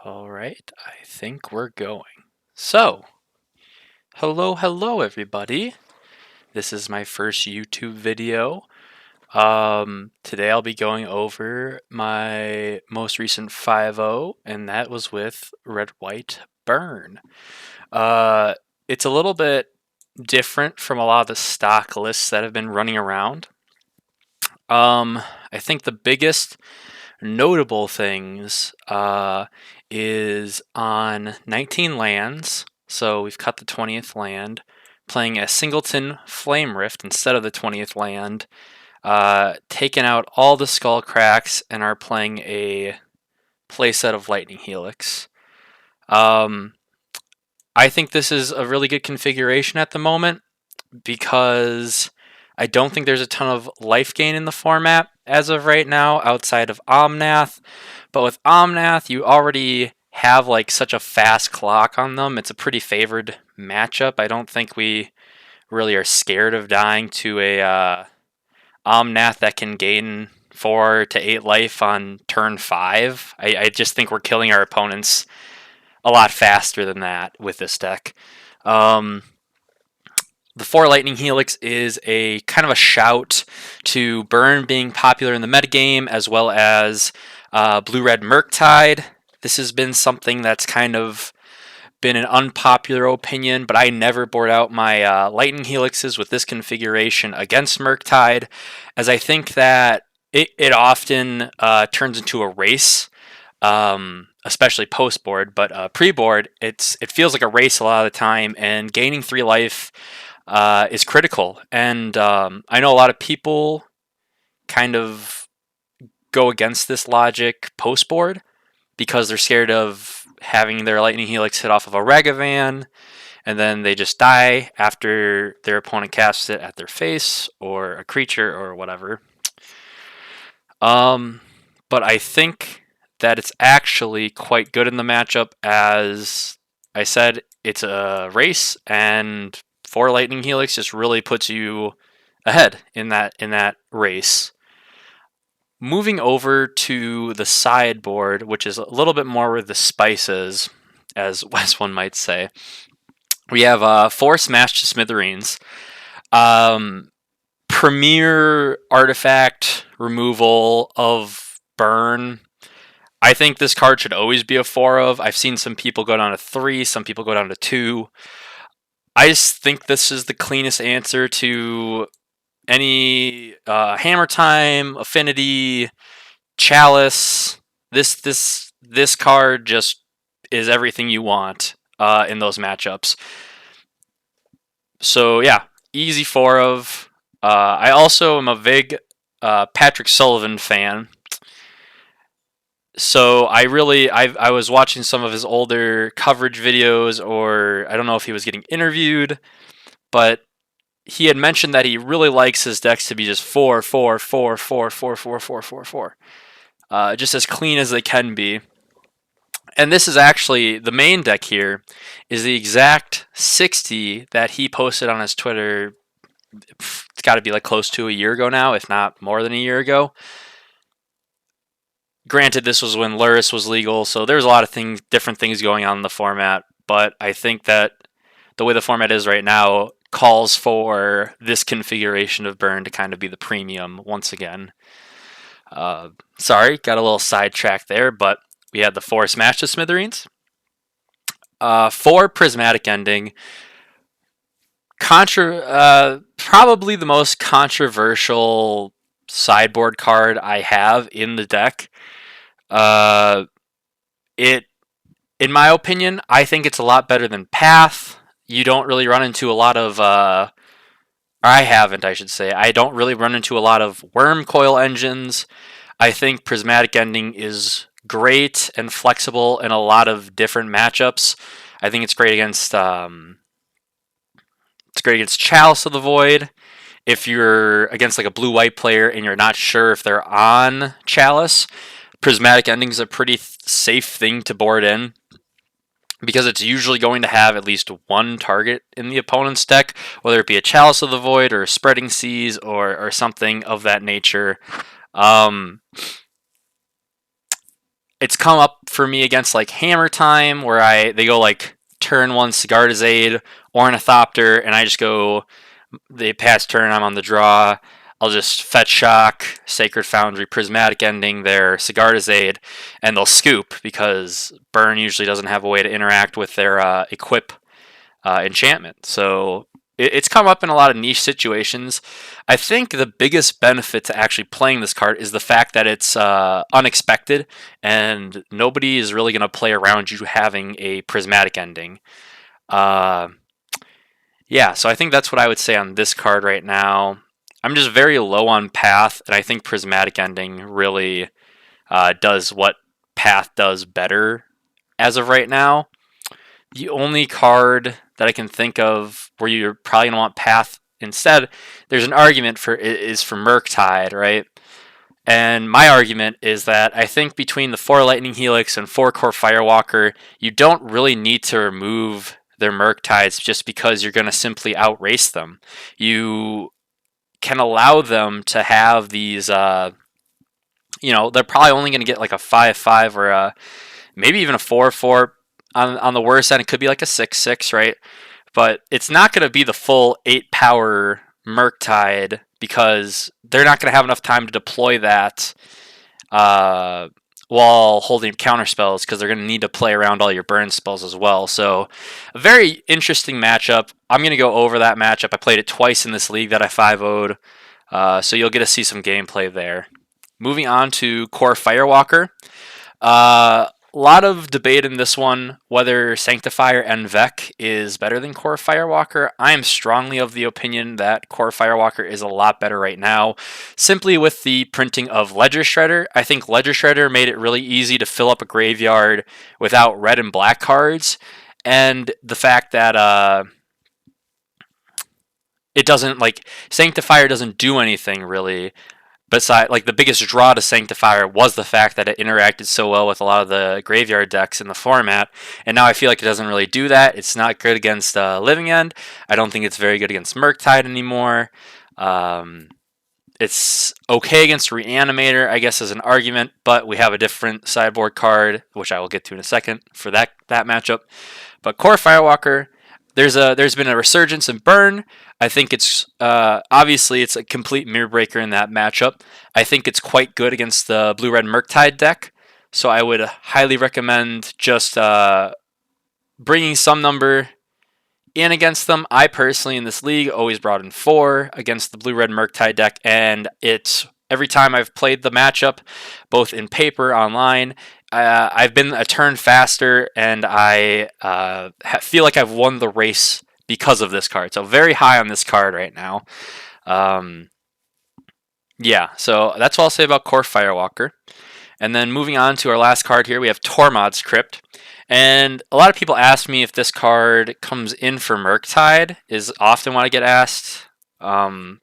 All right, I think we're going. So, hello everybody. This is my first YouTube video. Today I'll be going over my most recent 5-0, and that was with Red White Burn. Uh, it's a little bit different from a lot of the stock lists that have been running around. I think the biggest notable things is on 19 lands. So we've cut the 20th land, playing a Singleton Flame Rift instead of the 20th land, taken out all the Skull Cracks, and are playing a playset of Lightning Helix. Um, I think this is a really good configuration at the moment because I don't think there's a ton of life gain in the format as of right now outside of Omnath. But with Omnath, you already have like such a fast clock on them. It's a pretty favored matchup. I don't think we really are scared of dying to a Omnath that can gain 4 to 8 life on turn 5. I just think we're killing our opponents a lot faster than that with this deck. The 4 Lightning Helix is a kind of a shout to Burn being popular in the metagame, as well as Blue-Red Murktide. This has been something that's kind of been an unpopular opinion, but I never board out my Lightning Helixes with this configuration against Murktide, as I think that it often turns into a race, especially post-board, but pre-board, it feels like a race a lot of the time, and gaining 3 life is critical. And I know a lot of people kind of go against this logic post board because they're scared of having their Lightning Helix hit off of a Ragavan and then they just die after their opponent casts it at their face or a creature or whatever. But I think that it's actually quite good in the matchup. As I said, it's a race, and 4 Lightning Helix just really puts you ahead in that race. Moving over to the sideboard, which is a little bit more with the spices, as one might say, we have 4 Smash to Smithereens. Premier artifact removal of Burn. I think this card should always be a 4 of. I've seen some people go down to 3, some people go down to 2. I just think this is the cleanest answer to any Hammer Time, Affinity, Chalice. This card just is everything you want in those matchups. So yeah, easy 4 of. I also am a big Patrick Sullivan fan. So I was watching some of his older coverage videos, or I don't know if he was getting interviewed, but he had mentioned that he really likes his decks to be just 4, 4, 4, 4, 4, 4, 4, 4, 4. Just as clean as they can be. And this is actually, the main deck here is the exact 60 that he posted on his Twitter. It's got to be like close to a year ago now, if not more than a year ago. Granted, this was when Luris was legal, so there's a lot of different things going on in the format, but I think that the way the format is right now calls for this configuration of Burn to kind of be the premium once again. Sorry, got a little sidetracked there, but we had the 4 Smash to Smithereens, 4 Prismatic Ending. Probably the most controversial sideboard card I have in the deck. In my opinion, I think it's a lot better than Path. You don't really run into a lot of, I haven't, I should say. I don't really run into a lot of Worm Coil engines. I think Prismatic Ending is great and flexible in a lot of different matchups. I think it's great against Chalice of the Void. If you're against like a blue-white player and you're not sure if they're on Chalice, Prismatic Ending is a pretty safe thing to board in, because it's usually going to have at least one target in the opponent's deck, whether it be a Chalice of the Void or a Spreading Seas or something of that nature. it's come up for me against like Hammer Time, where they go like turn one Sigardazade, Ornithopter, and I just go, they pass turn, I'm on the draw. I'll just fetch shock, Sacred Foundry, Prismatic Ending their Sigardazade, and they'll scoop because Burn usually doesn't have a way to interact with their equip enchantment. So it's come up in a lot of niche situations. I think the biggest benefit to actually playing this card is the fact that it's unexpected, and nobody is really going to play around you having a Prismatic Ending. Uh, yeah, so I think that's what I would say on this card right now. I'm just very low on Path, and I think Prismatic Ending really does what Path does better as of right now. The only card that I can think of where you're probably going to want Path instead, there's an argument for is for Murktide, right? And my argument is that I think between the 4 Lightning Helix and 4 Core Firewalker, you don't really need to remove their Murktides just because you're going to simply outrace them. You can allow them to have these, they're probably only going to get like a 5/5 or maybe even a 4/4. On the worst end, it could be like a 6/6, right? But it's not going to be the full 8 power Murktide because they're not going to have enough time to deploy that while holding counter spells because they're going to need to play around all your burn spells as well. So a very interesting matchup. I'm going to go over that matchup. I played it twice in this league that I 5-0'd, so you'll get to see some gameplay there. Moving on to Core Firewalker. A lot of debate in this one whether Sanctifier and Vec is better than Core Firewalker. I am strongly of the opinion that Core Firewalker is a lot better right now, simply with the printing of Ledger Shredder. I think Ledger Shredder made it really easy to fill up a graveyard without red and black cards, and the fact that it doesn't, like, Sanctifier doesn't do anything really. Besides, like, the biggest draw to Sanctifier was the fact that it interacted so well with a lot of the graveyard decks in the format, and now I feel like it doesn't really do that. It's not good against Living End. I don't think it's very good against Murktide anymore. It's okay against Reanimator, I guess, as an argument, but we have a different sideboard card, which I will get to in a second for that matchup. But Core Firewalker, there's been a resurgence in Burn. I think it's obviously it's a complete mirror breaker in that matchup. I think it's quite good against the blue-red Murktide deck, so I would highly recommend just bringing some number in against them. I personally in this league always brought in 4 against the blue-red Murktide deck, and it's every time I've played the matchup, both in paper, online, I've been a turn faster, and I feel like I've won the race because of this card. So very high on this card right now. Yeah, so that's all I'll say about Core Firewalker. And then moving on to our last card here, we have Tormod's Crypt. And a lot of people ask me if this card comes in for Murktide, is often what I get asked. The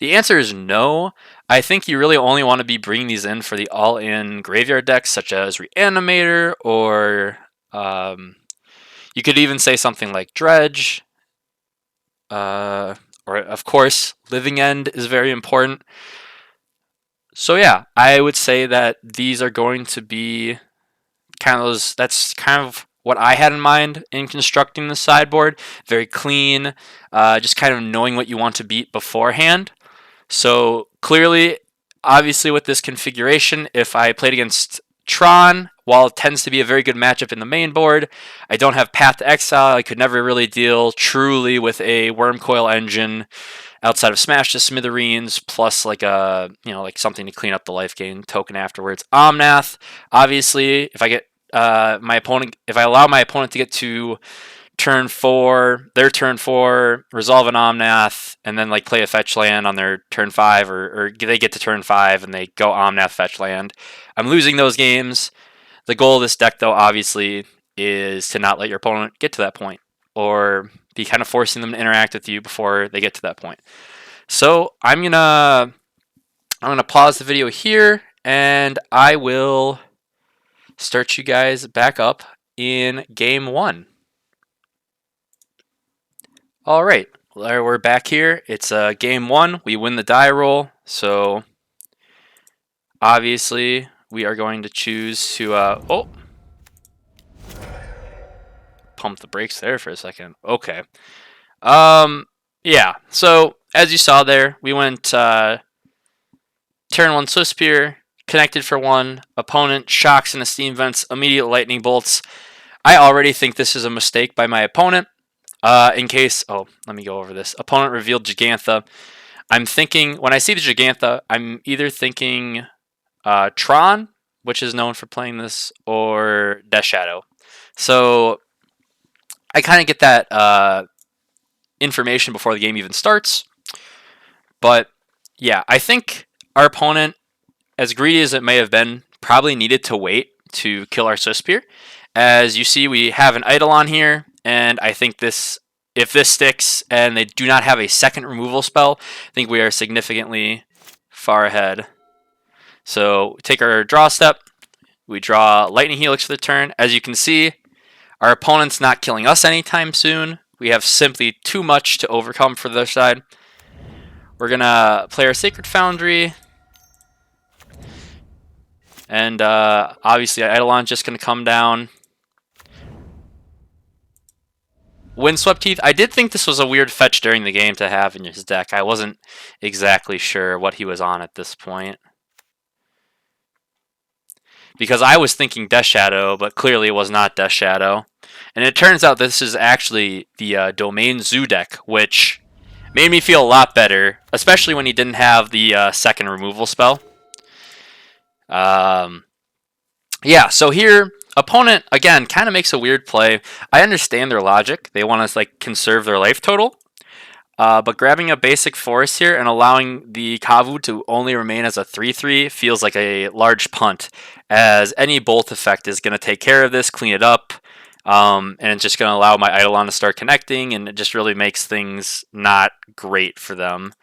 answer is no. I think you really only want to be bringing these in for the all-in graveyard decks, such as Reanimator, or you could even say something like Dredge. Or, of course, Living End is very important. So yeah, I would say that these are going to be kind of those. That's kind of what I had in mind in constructing the sideboard. Very clean, just kind of knowing what you want to beat beforehand. So clearly, obviously with this configuration, if I played against Tron, while it tends to be a very good matchup in the main board, I don't have Path to Exile. I could never really deal truly with a Wormcoil Engine outside of Smash to Smithereens, plus like a like something to clean up the life gain token afterwards. Omnath, obviously, if I get if I allow my opponent to get to turn 4, their turn 4, resolve an Omnath, and then like play a fetch land on their turn 5, or they get to turn 5 and they go Omnath fetch land, I'm losing those games. The goal of this deck, though, obviously, is to not let your opponent get to that point, or be kind of forcing them to interact with you before they get to that point. So I'm gonna pause the video here, and I will start you guys back up in game 1. All right, we're back here. It's game 1. We win the die roll, so obviously we are going to choose to, pump the brakes there for a second. Okay. Yeah, so as you saw there, we went turn 1 Swiftspear, connected for 1, opponent shocks into steam vents, immediate lightning bolts. I already think this is a mistake by my opponent. In case, let me go over this. Opponent revealed Gigantha. I'm thinking, when I see the Gigantha, I'm either thinking Tron, which is known for playing this, or Death Shadow. So I kind of get that information before the game even starts. But yeah, I think our opponent, as greedy as it may have been, probably needed to wait to kill our Swiftspear. As you see, we have an Eidolon here, and I think this, if this sticks and they do not have a second removal spell, I think we are significantly far ahead. So we take our draw step, we draw Lightning Helix for the turn. As you can see, our opponent's not killing us anytime soon. We have simply too much to overcome for their side. We're going to play our Sacred Foundry. And obviously, Eidolon's just going to come down. Windswept Teeth. I did think this was a weird fetch during the game to have in his deck. I wasn't exactly sure what he was on at this point. Because I was thinking Death Shadow, but clearly it was not Death Shadow. And it turns out this is actually the Domain Zoo deck, which made me feel a lot better, especially when he didn't have the second removal spell. Yeah, so here, opponent, again, kind of makes a weird play. I understand their logic. They want to conserve their life total. But grabbing a basic forest here and allowing the Kavu to only remain as a 3/3 feels like a large punt, as any bolt effect is going to take care of this, clean it up, and it's just going to allow my Eidolon to start connecting, and it just really makes things not great for them.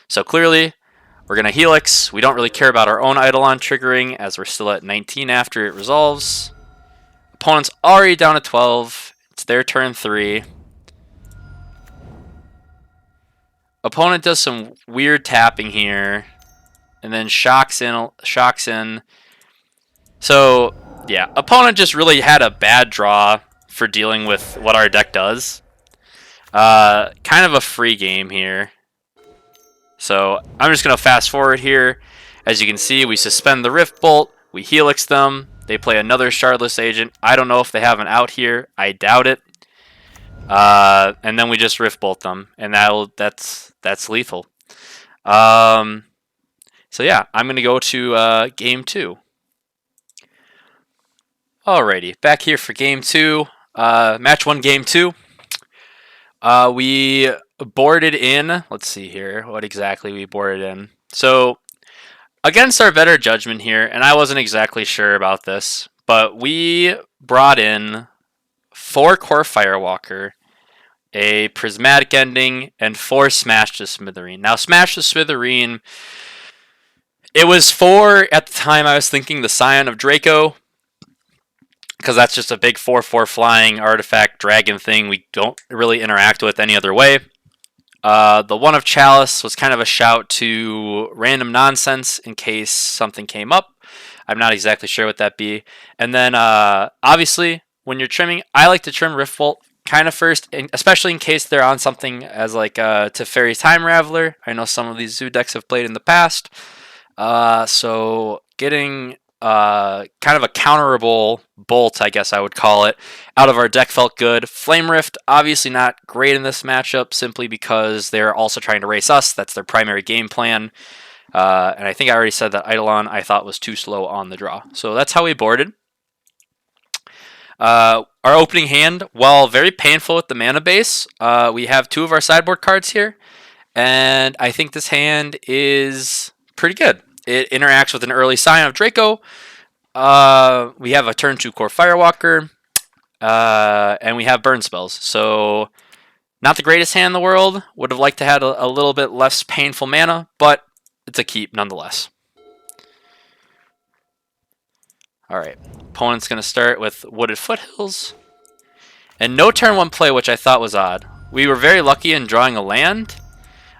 So clearly, we're going to Helix. We don't really care about our own Eidolon triggering, as we're still at 19 after it resolves. Opponent's already down to 12. It's their turn 3. Opponent does some weird tapping here, and then shocks in. So, yeah, opponent just really had a bad draw for dealing with what our deck does. Kind of a free game here. So, I'm just going to fast forward here. As you can see, we suspend the Rift Bolt, we Helix them, they play another Shardless Agent. I don't know if they have an out here. I doubt it. And then we just Rift Bolt them, and that's lethal. So yeah, I'm going to go to Game 2. Alrighty, back here for Game 2. Match 1, Game 2. We boarded in, let's see here, what exactly we boarded in. So, against our better judgment here, and I wasn't exactly sure about this, but we brought in 4 Core Firewalker, a Prismatic Ending, and 4 Smash the Smithereen. Now, Smash the Smithereen, it was 4, at the time I was thinking, the Scion of Draco, because that's just a big 4/4 flying artifact dragon thing we don't really interact with any other way. The one of Chalice was kind of a shout to random nonsense in case something came up. I'm not exactly sure what that'd be. And then, obviously, when you're trimming, I like to trim Riftbolt kind of first, especially in case they're on something as like Teferi's Time Raveler. I know some of these Zoo decks have played in the past. So getting kind of a counterable bolt, I guess I would call it, out of our deck felt good. Flame Rift, obviously not great in this matchup, simply because they're also trying to race us. That's their primary game plan. And I think I already said that Eidolon I thought was too slow on the draw. So that's how we boarded. Our opening hand, while very painful with the mana base, we have 2 of our sideboard cards here. And I think this hand is pretty good. It interacts with an early Scion of Draco. We have a turn 2 Core Firewalker. And we have burn spells. So, not the greatest hand in the world. Would have liked to have a little bit less painful mana, but it's a keep nonetheless. Alright, opponent's going to start with Wooded Foothills. And no turn 1 play, which I thought was odd. We were very lucky in drawing a land,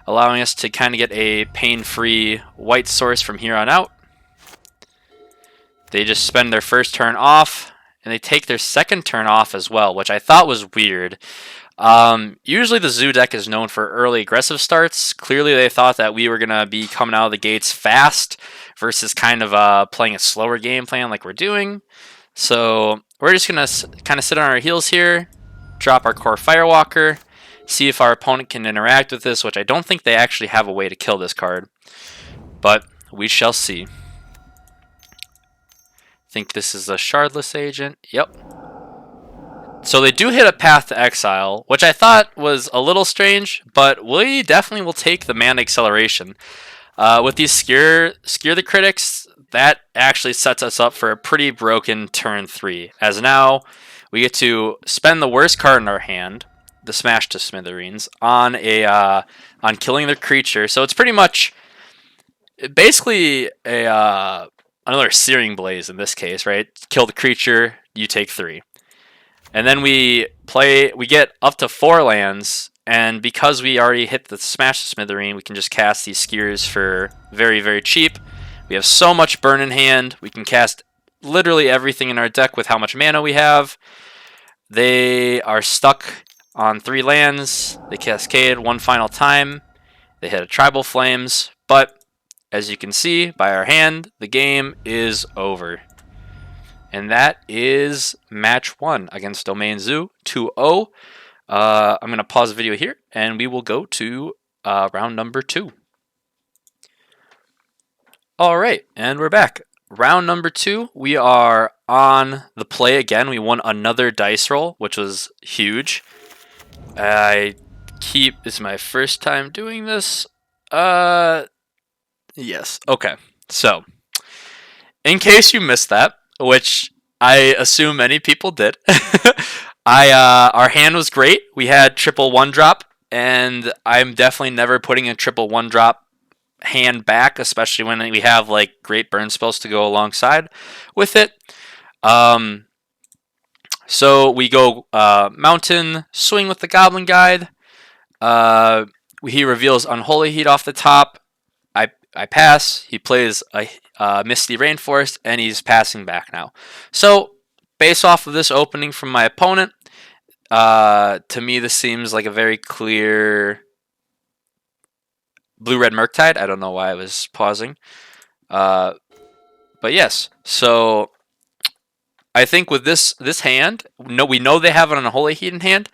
allowing us to kind of get a pain-free white source from here on out. They just spend their first turn off, and they take their second turn off as well, which I thought was weird. Usually the Zoo deck is known for early aggressive starts. Clearly they thought that we were going to be coming out of the gates fast versus kind of playing a slower game plan like we're doing. So we're just going to kind of sit on our heels here, drop our core Firewalker, see if our opponent can interact with this, which I don't think they actually have a way to kill this card. But we shall see. I think this is a Shardless Agent. Yep. So they do hit a Path to Exile, which I thought was a little strange, but we definitely will take the mana acceleration. With these Skewer the Critics, that actually sets us up for a pretty broken turn 3, as now we get to spend the worst card in our hand, the Smash to Smithereens, on killing the creature. So it's pretty much basically another Searing Blaze in this case, right? Kill the creature, you take 3. And then we get up to 4 lands, and because we already hit the Smash to Smithereen, we can just cast these Skewers for very, very cheap. We have so much burn in hand, we can cast literally everything in our deck with how much mana we have. They are stuck on 3 lands, they cascade one final time, they hit a Tribal Flames, but as you can see by our hand, the game is over. And that is match 1 against Domain Zoo 2-0. I'm going to pause the video here, and we will go to round number 2. All right, and we're back. Round number 2, we are on the play again. We won another dice roll, which was huge. This is my first time doing this. Yes, okay. So, in case you missed that, which I assume many people did. Our hand was great. We had triple 1-drop, and I'm definitely never putting a triple 1-drop hand back, especially when we have like great burn spells to go alongside with it. So we go Mountain, swing with the Goblin Guide. He reveals Unholy Heat off the top. I pass. He plays a Misty Rainforest, and he's passing back now. So, based off of this opening from my opponent, to me this seems like a very clear Blue-Red Murktide. I don't know why I was pausing. But yes, so I think with this hand, we know they have an Unholy Heat in hand.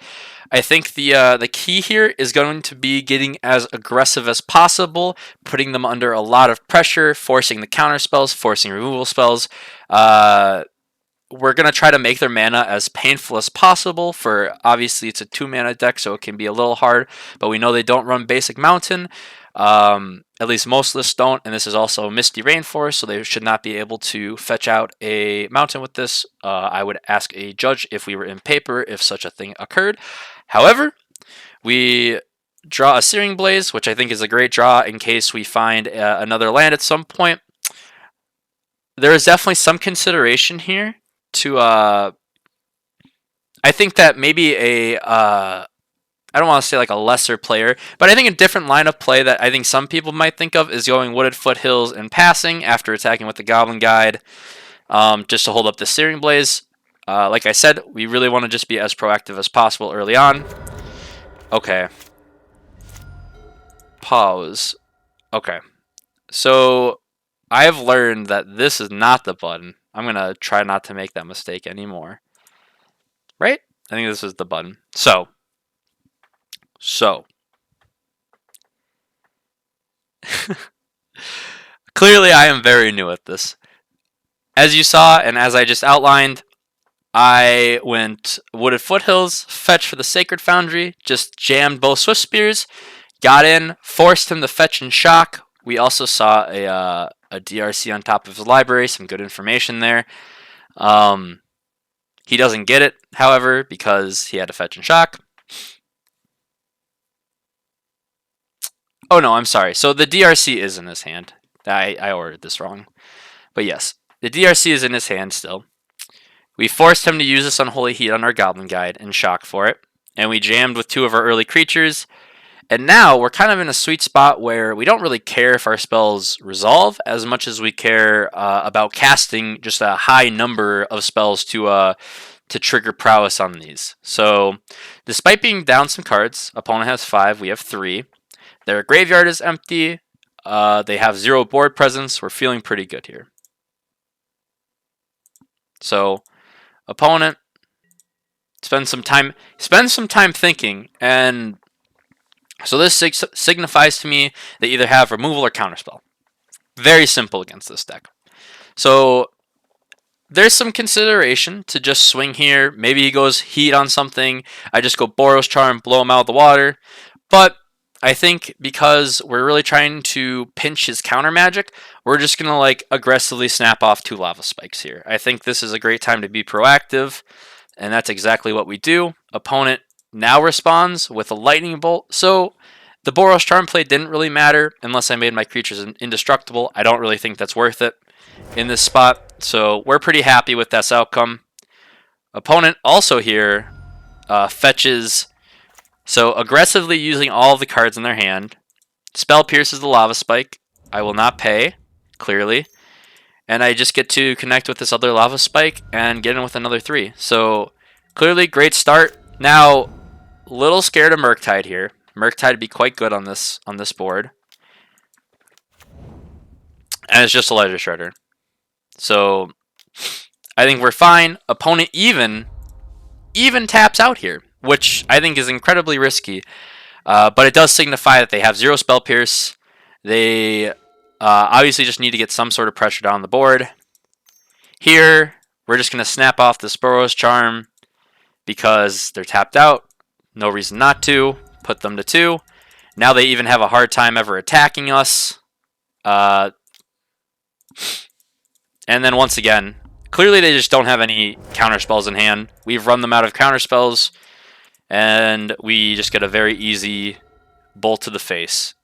I think the key here is going to be getting as aggressive as possible, putting them under a lot of pressure, forcing the counter spells, forcing removal spells. We're going to try to make their mana as painful as possible. Obviously, it's a 2-mana deck, so it can be a little hard, but we know they don't run basic Mountain. At least most lists don't, and this is also Misty Rainforest, so they should not be able to fetch out a Mountain with this. I would ask a judge if we were in paper if such a thing occurred. However, we draw a Searing Blaze, which I think is a great draw in case we find another land at some point. There is definitely some consideration here to, I think that maybe I don't want to say like a lesser player, but I think a different line of play that I think some people might think of is going Wooded Foothills and passing after attacking with the Goblin Guide, just to hold up the Searing Blaze. Like I said, we really want to just be as proactive as possible early on. Okay. Pause. Okay. So, I have learned that this is not the button. I'm going to try not to make that mistake anymore. Right? I think this is the button. So. Clearly, I am very new at this. As you saw, and as I just outlined, I went Wooded Foothills, fetch for the Sacred Foundry, just jammed both Swift Spears, got in, forced him to fetch and shock. We also saw a DRC on top of his library, some good information there. He doesn't get it, however, because he had to fetch and shock. Oh no, I'm sorry. So the DRC is in his hand. I ordered this wrong. But yes, the DRC is in his hand still. We forced him to use this Unholy Heat on our Goblin Guide and shock for it. And we jammed with 2 of our early creatures. And now we're kind of in a sweet spot where we don't really care if our spells resolve as much as we care about casting just a high number of spells to trigger prowess on these. So, despite being down some cards, opponent has 5, we have 3. Their graveyard is empty. They have 0 board presence. We're feeling pretty good here. So, opponent spend some time thinking, and so this signifies to me they either have removal or counterspell. Very simple against this deck. So there's some consideration to just swing here. Maybe he goes heat on something. I just go Boros Charm, blow him out of the water. But I think because we're really trying to pinch his counter magic, we're just going to like aggressively snap off 2 lava spikes here. I think this is a great time to be proactive, and that's exactly what we do. Opponent now responds with a lightning bolt. So the Boros Charm play didn't really matter unless I made my creatures indestructible. I don't really think that's worth it in this spot. So we're pretty happy with this outcome. Opponent also here fetches, so aggressively using all of the cards in their hand. Spell pierces the lava spike. I will not pay, clearly. And I just get to connect with this other lava spike and get in with another 3. So clearly great start. Now, a little scared of Murktide here. Murktide would be quite good on this board. And it's just a Ledger Shredder. So I think we're fine. Opponent even taps out here, which I think is incredibly risky. But it does signify that they have 0 spell pierce. They obviously just need to get some sort of pressure down the board. Here, we're just going to snap off the Boros Charm because they're tapped out. No reason not to. Put them to 2. Now they even have a hard time ever attacking us. And then once again, clearly they just don't have any counter spells in hand. We've run them out of counter spells, and we just get a very easy bolt to the face.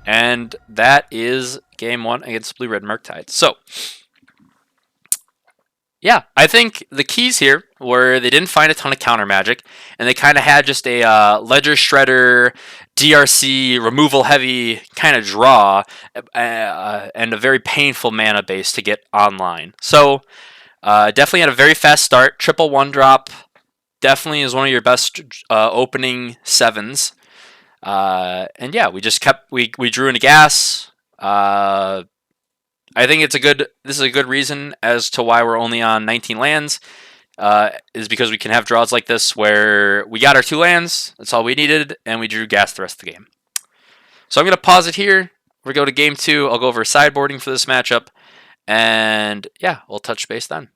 And that is game 1 against Blue-Red Murktide. So, yeah, I think the keys here were they didn't find a ton of counter magic, and they kind of had just a Ledger Shredder, DRC, removal heavy kind of draw, and a very painful mana base to get online. So, definitely had a very fast start. Triple 1-drop definitely is one of your best opening 7s. And yeah, we drew into gas. I think this is a good reason as to why we're only on 19 lands, is because we can have draws like this where we got our 2 lands, that's all we needed, and we drew gas the rest of the game. So I'm going to pause it here. We'll go to game 2. I'll go over sideboarding for this matchup, and yeah, we'll touch base then.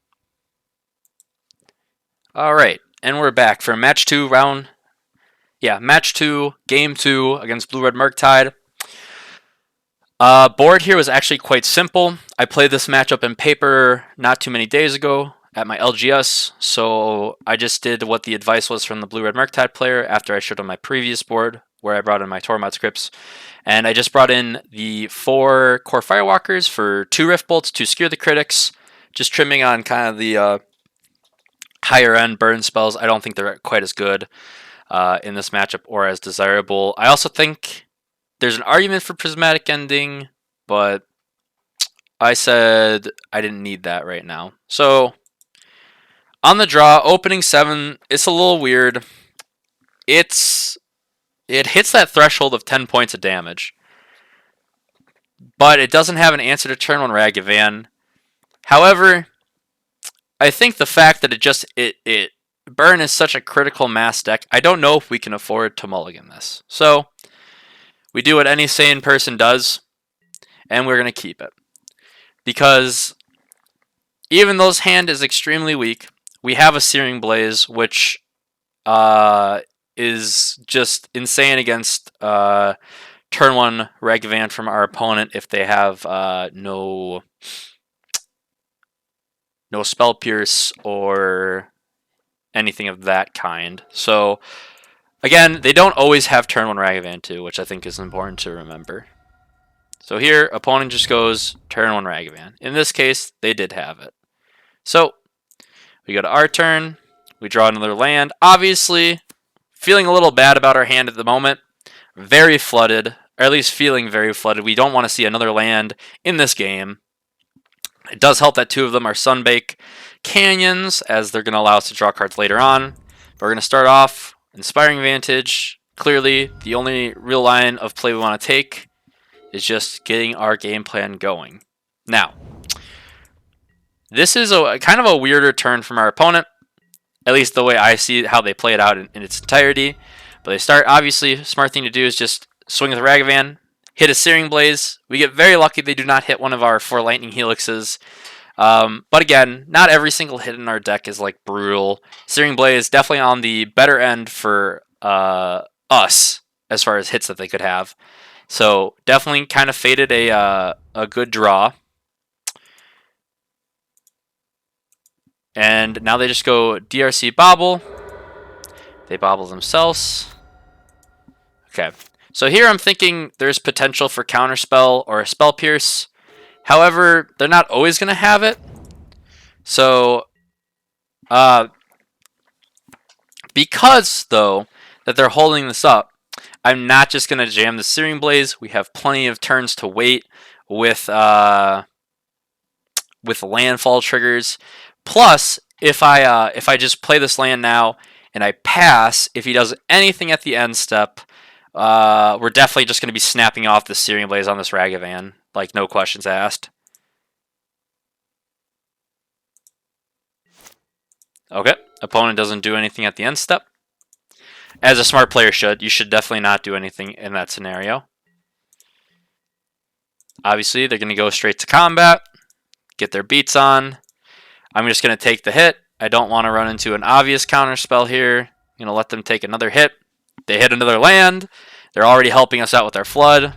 All right, and we're back for match 2 game 2 against Blue-Red Murktide. Board here was actually quite simple. I played this matchup in paper not too many days ago at my LGS, so I just did what the advice was from the Blue-Red Murktide player after I showed on my previous board, where I brought in my Tormod scripts. And I just brought in the 4 Core Firewalkers for 2 Rift Bolts to skewer the critics, just trimming on kind of the higher end burn spells. I don't think they're quite as good in this matchup or as desirable. I also think there's an argument for Prismatic Ending, but I said I didn't need that right now. So, on the draw, opening 7, it's a little weird. It hits that threshold of 10 points of damage, but it doesn't have an answer to turn 1 Ragavan. However, I think the fact that it burn is such a critical mass deck, I don't know if we can afford to mulligan this. So, we do what any sane person does, and we're going to keep it. Because even though his hand is extremely weak, we have a Searing Blaze, which is just insane against turn 1 Ragavan from our opponent if they have no Spell Pierce or anything of that kind. So, again, they don't always have turn 1 Ragavan too, which I think is important to remember. So here, opponent just goes turn 1 Ragavan. In this case, they did have it. So, we go to our turn. We draw another land. Obviously, feeling a little bad about our hand at the moment. Very flooded, or at least feeling very flooded. We don't want to see another land in this game. It does help that two of them are Sunbake Canyons, as they're going to allow us to draw cards later on. But we're going to start off Inspiring Vantage. Clearly, the only real line of play we want to take is just getting our game plan going. Now, this is a kind of a weirder turn from our opponent, at least the way I see how they play it out in its entirety. But they start, obviously, smart thing to do is just swing with Ragavan, hit a Searing Blaze. We get very lucky they do not hit one of our 4 Lightning Helixes. But again, not every single hit in our deck is like brutal. Searing Blaze definitely on the better end for us as far as hits that they could have. So definitely kind of faded a good draw. And now they just go DRC Bobble. They bobble themselves. Okay. So here I'm thinking there's potential for Counterspell or a Spell Pierce. However, they're not always going to have it. So, because, though, that they're holding this up, I'm not just going to jam the Searing Blaze. We have plenty of turns to wait with landfall triggers. Plus, if I just play this land now and I pass, if he does anything at the end step, we're definitely just going to be snapping off the Searing Blaze on this Ragavan. Like, no questions asked. Okay, opponent doesn't do anything at the end step. As a smart player should. You should definitely not do anything in that scenario. Obviously, they're going to go straight to combat, get their beats on. I'm just going to take the hit. I don't want to run into an obvious counterspell here. I'm going to let them take another hit. They hit another land. They're already helping us out with our flood.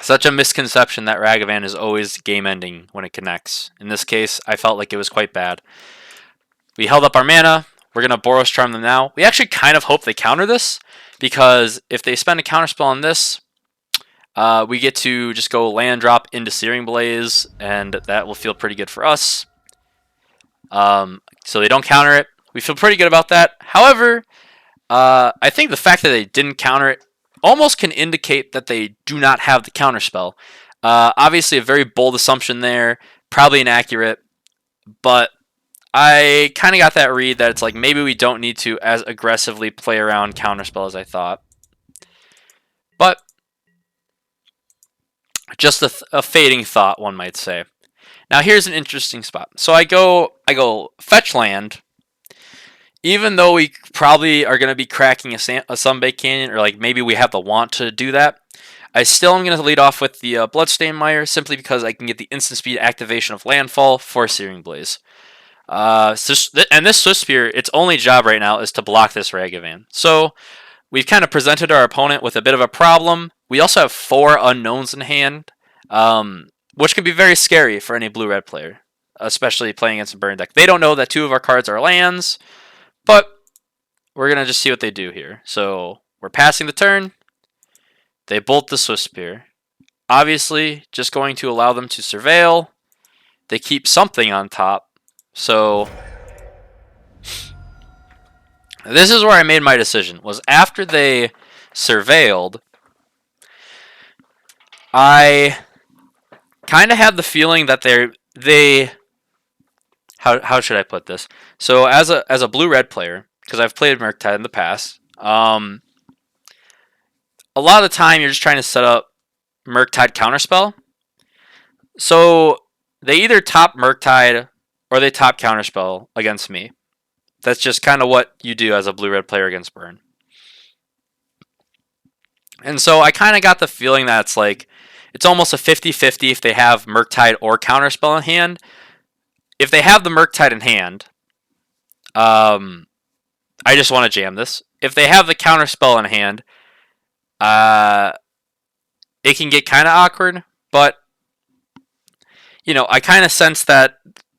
Such a misconception that Ragavan is always game-ending when it connects. In this case, I felt like it was quite bad. We held up our mana. We're going to Boros Charm them now. We actually kind of hope they counter this, because if they spend a counterspell on this, we get to just go land drop into Searing Blaze, and that will feel pretty good for us. So they don't counter it. We feel pretty good about that. However, I think the fact that they didn't counter it almost can indicate that they do not have the counterspell. Obviously, a very bold assumption there, probably inaccurate, but I kind of got that read that it's like maybe we don't need to as aggressively play around counterspell as I thought. But just a fading thought, one might say. Now here's an interesting spot. So I go fetch land. Even though we probably are going to be cracking a Sunbake Canyon, or like maybe we have the want to do that, I still am going to lead off with the Bloodstained Mire, simply because I can get the instant speed activation of Landfall for Searing Blaze. And this Swift Spear, its only job right now is to block this Ragavan. So we've kind of presented our opponent with a bit of a problem. We also have 4 unknowns in hand, which can be very scary for any blue-red player, especially playing against a burn deck. They don't know that 2 of our cards are lands, but we're going to just see what they do here. So we're passing the turn. They bolt the Swift Spear. Obviously, just going to allow them to surveil. They keep something on top. So this is where I made my decision, was after they surveilled, I kind of had the feeling that how should I put this? So as a blue-red player, because I've played Murktide in the past, a lot of the time you're just trying to set up Murktide counterspell. So they either top Murktide or they top counterspell against me. That's just kind of what you do as a blue-red player against burn. And so I kind of got the feeling that it's like, it's almost a 50-50 if they have Murktide or counterspell in hand. If they have the Murktide in hand, I just want to jam this. If they have the counterspell in hand, it can get kind of awkward, but I kind of sensed that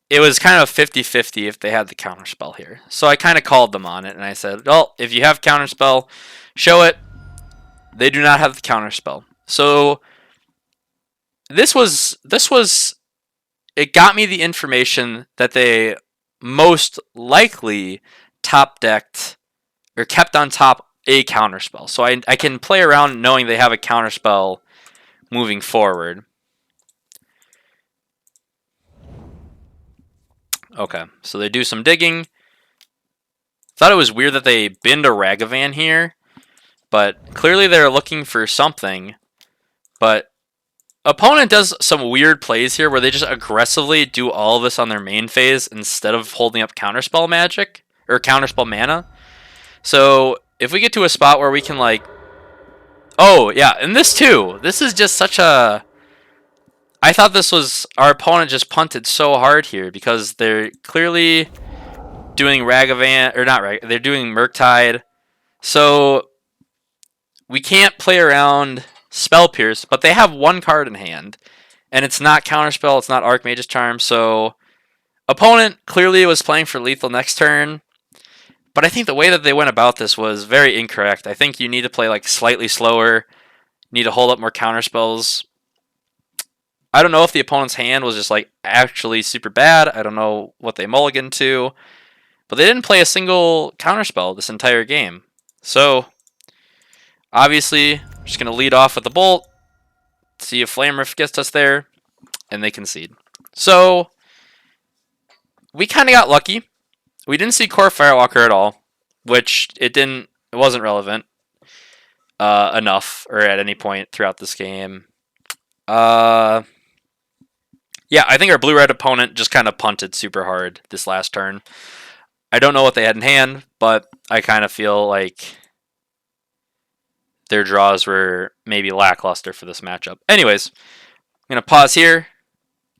it was kind of 50-50 if they had the counterspell here. So I kind of called them on it, and I said, well, if you have counterspell, show it. They do not have the counterspell. So this was it got me the information that they most likely top decked or kept on top a counterspell. So I can play around knowing they have a counterspell moving forward. Okay, so they do some digging. Thought it was weird that they binned a Ragavan here, but clearly they're looking for something. But opponent does some weird plays here where they just aggressively do all of this on their main phase instead of holding up counterspell magic or counterspell mana. So if we get to a spot where we can like, oh yeah, and this too. This is just such a. I thought this was our opponent just punted so hard here because they're clearly doing Ragavan or not Rag. They're doing Murktide, so we can't play around Spell Pierce. But they have one card in hand, and it's not Counterspell. It's not Archmage's Charm. So opponent clearly was playing for lethal next turn. But I think the way that they went about this was very incorrect. I think you need to play like slightly slower. Need to hold up more counterspells. I don't know if the opponent's hand was just like actually super bad. I don't know what they mulliganed to. But they didn't play a single counterspell this entire game. So obviously, I'm just going to lead off with the bolt. See if Flame Rift gets us there. And they concede. So we kind of got lucky. We didn't see Core Firewalker at all. Which it wasn't relevant enough or at any point throughout this game. Yeah, I think our blue-red opponent just kind of punted super hard this last turn. I don't know what they had in hand, but I kind of feel like their draws were maybe lackluster for this matchup. Anyways, I'm going to pause here,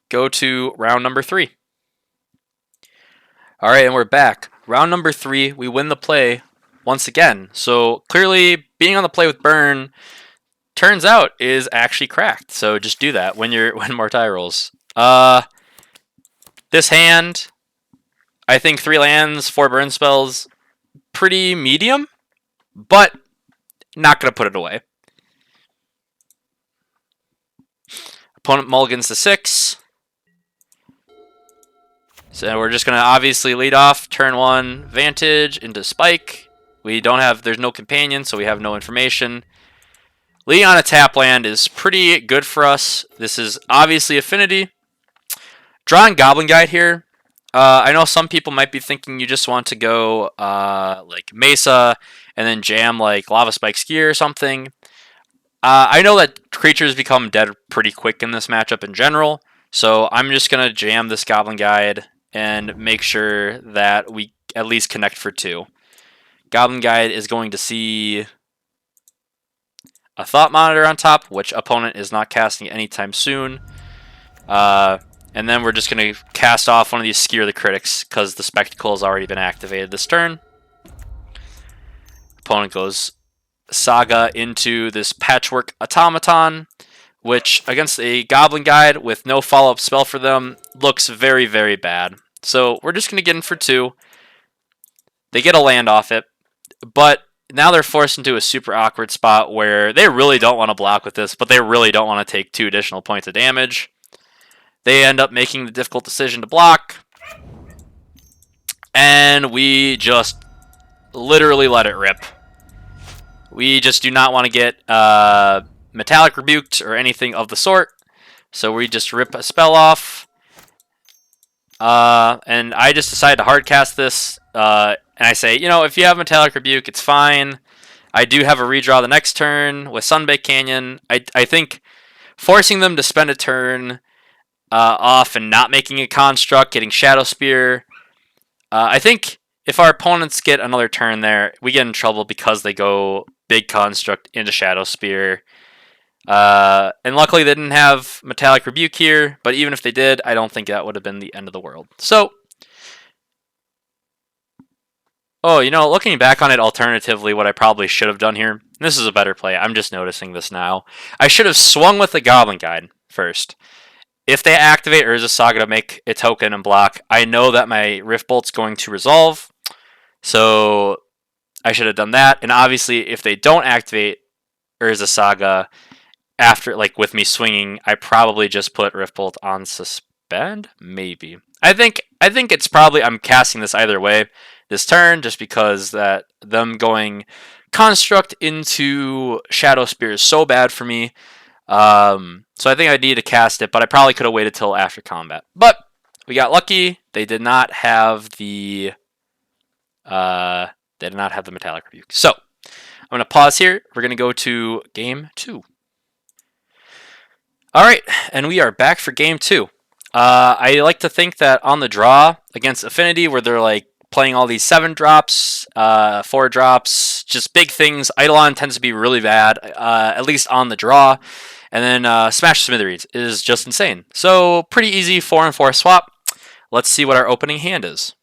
go to round number 3. All right, and we're back. Round number 3, we win the play once again. So clearly, being on the play with Burn turns out is actually cracked. So just do that when Mortai rolls. This hand, I think 3 lands, 4 burn spells, pretty medium, but not going to put it away. Opponent mulligans to 6. So we're just going to obviously lead off turn 1 Vantage into Spike. There's no companion, so we have no information. Leading on a tap land is pretty good for us. This is obviously Affinity. Drawing Goblin Guide here. I know some people might be thinking you just want to go like Mesa and then jam like Lava Spike Skier or something. I know that creatures become dead pretty quick in this matchup in general, so I'm just going to jam this Goblin Guide and make sure that we at least connect for 2. Goblin Guide is going to see a Thought Monitor on top, which opponent is not casting anytime soon. And then we're just going to cast off one of these Skewer the Critics because the Spectacle has already been activated this turn. Opponent goes Saga into this Patchwork Automaton, which against a Goblin Guide with no follow-up spell for them looks very, very bad. So we're just going to get in for 2. They get a land off it, but now they're forced into a super awkward spot where they really don't want to block with this, but they really don't want to take 2 additional points of damage. They end up making the difficult decision to block. And we just literally let it rip. We just do not want to get Metallic Rebuked or anything of the sort. So we just rip a spell off. And I just decided to hardcast this. And I say, if you have Metallic Rebuke, it's fine. I do have a redraw the next turn with Sunbake Canyon. I think forcing them to spend a turn off and not making a construct, getting Shadow Spear. I think if our opponents get another turn there, we get in trouble because they go big construct into Shadow Spear. And luckily they didn't have Metallic Rebuke here, but even if they did, I don't think that would have been the end of the world. So, looking back on it alternatively, what I probably should have done here, this is a better play. I'm just noticing this now. I should have swung with the Goblin Guide first. If they activate Urza Saga to make a token and block, I know that my Rift Bolt's going to resolve. So I should have done that. And obviously, if they don't activate Urza Saga after, with me swinging, I probably just put Rift Bolt on suspend. Maybe. I think it's probably I'm casting this either way. this turn, just because that them going Construct into Shadow Spear is so bad for me. So I think I need to cast it, but I probably could have waited till after combat. But we got lucky. They did not have the Metallic Rebuke. So I'm going to pause here. We're going to go to game 2. All right, and we are back for game 2. I like to think that on the draw against Affinity, where they're like playing all these 7 drops, 4 drops, just big things, Eidolon tends to be really bad, at least on the draw. And then Smash Smithereens is just insane. So pretty easy 4 and 4 swap. Let's see what our opening hand is.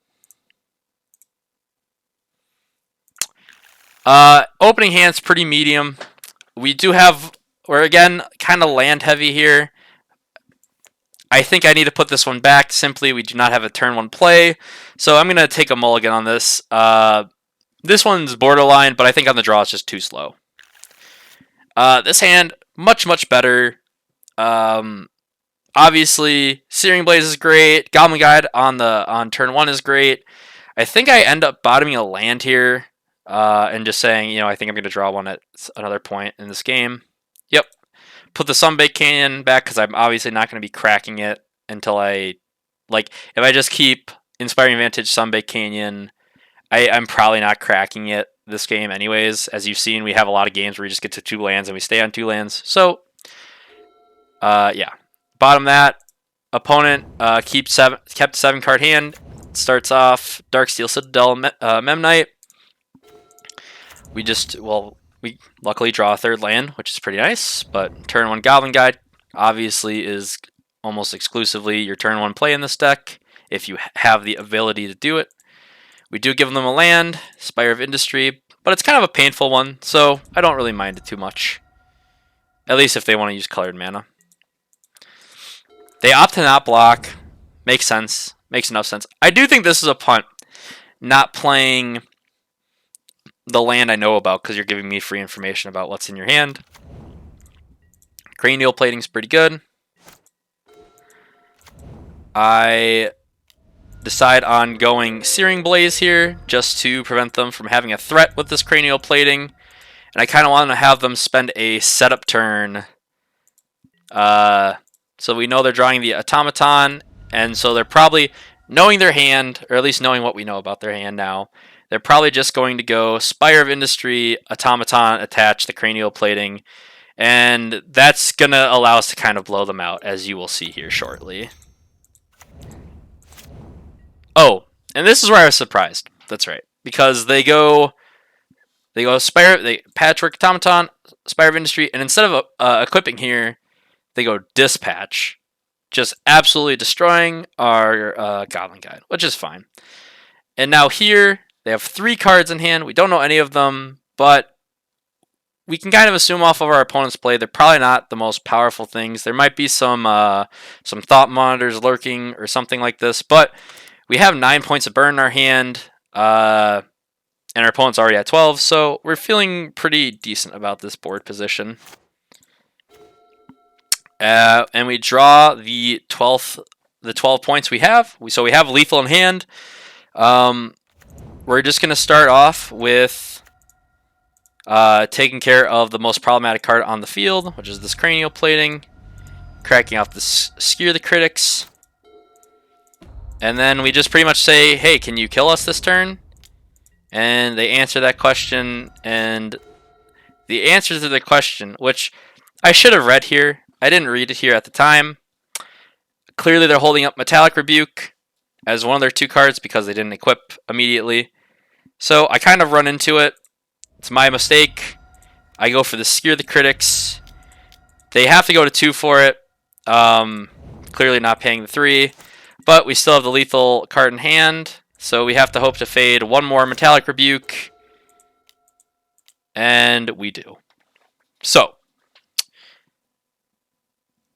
Opening hand's pretty medium. We do have, we're again kind of land heavy here. I think I need to put this one back. Simply, we do not have a turn 1 play. So I'm going to take a mulligan on this. This one's borderline, but I think on the draw it's just too slow. This hand, much, much better. Obviously, Searing Blaze is great. Goblin Guide on turn 1 is great. I think I end up bottoming a land here and just saying, you know, I think I'm going to draw one at another point in this game. Yep. Put the Sunbaked Canyon back because I'm obviously not going to be cracking it until I, like, if I just keep Inspiring Vantage, Sunbaked Canyon, I'm probably not cracking it this game anyways. As you've seen, we have a lot of games where we just get to 2 lands and we stay on 2 lands. So, yeah. Bottom that. Opponent kept 7-card hand. Starts off Darksteel Citadel, Memnite. We luckily draw a 3rd land, which is pretty nice. But turn 1 Goblin Guide obviously is almost exclusively your turn 1 play in this deck, if you have the ability to do it. We do give them a land, Spire of Industry, but it's kind of a painful one, so I don't really mind it too much. At least if they want to use colored mana. They opt to not block. Makes sense. Makes enough sense. I do think this is a punt, not playing the land I know about, because you're giving me free information about what's in your hand. Cranial Plating's pretty good. I decide on going Searing Blaze here, just to prevent them from having a threat with this Cranial Plating. And I kind of want to have them spend a setup turn. So we know they're drawing the Automaton, and so they're probably, knowing their hand, or at least knowing what we know about their hand now, they're probably just going to go Spire of Industry, Automaton, attach the Cranial Plating, and that's going to allow us to kind of blow them out, as you will see here shortly. Oh, and this is where I was surprised. That's right. Because they go Patchwork Automaton, Spire of Industry, and instead of equipping here, they go Dispatch. Just absolutely destroying our Goblin Guide, which is fine. And now here, they have 3 cards in hand. We don't know any of them, but we can kind of assume off of our opponent's play, they're probably not the most powerful things. There might be some Thought Monitors lurking or something like this, but we have 9 points of burn in our hand, and our opponent's already at 12, so we're feeling pretty decent about this board position. And we draw the 12 points we have. So we have lethal in hand. We're just going to start off with taking care of the most problematic card on the field, which is this Cranial Plating, cracking off the Skewer the Critics. And then we just pretty much say, hey, can you kill us this turn? And they answer that question, and the answer to the question, which I should have read here, I didn't read it here at the time. Clearly they're holding up Metallic Rebuke as one of their 2 cards because they didn't equip immediately. So I kind of run into it. It's my mistake. I go for the Skewer the Critics. They have to go to 2 for it. Clearly not paying the 3. But we still have the lethal card in hand. So we have to hope to fade 1 more Metallic Rebuke. And we do. So,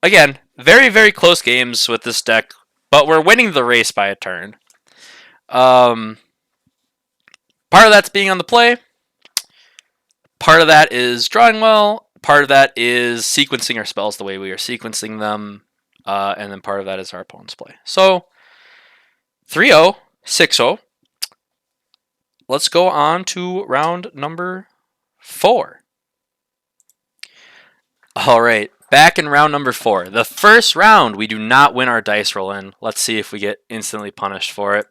again, very, very close games with this deck, but we're winning the race by a turn. Part of that's being on the play. Part of that is drawing well. Part of that is sequencing our spells the way we are sequencing them. And then part of that is our opponent's play. So, 3-0, 6-0. let's go on to round number 4. All right, back in round number 4. The first round, we do not win our dice roll in. Let's see if we get instantly punished for it.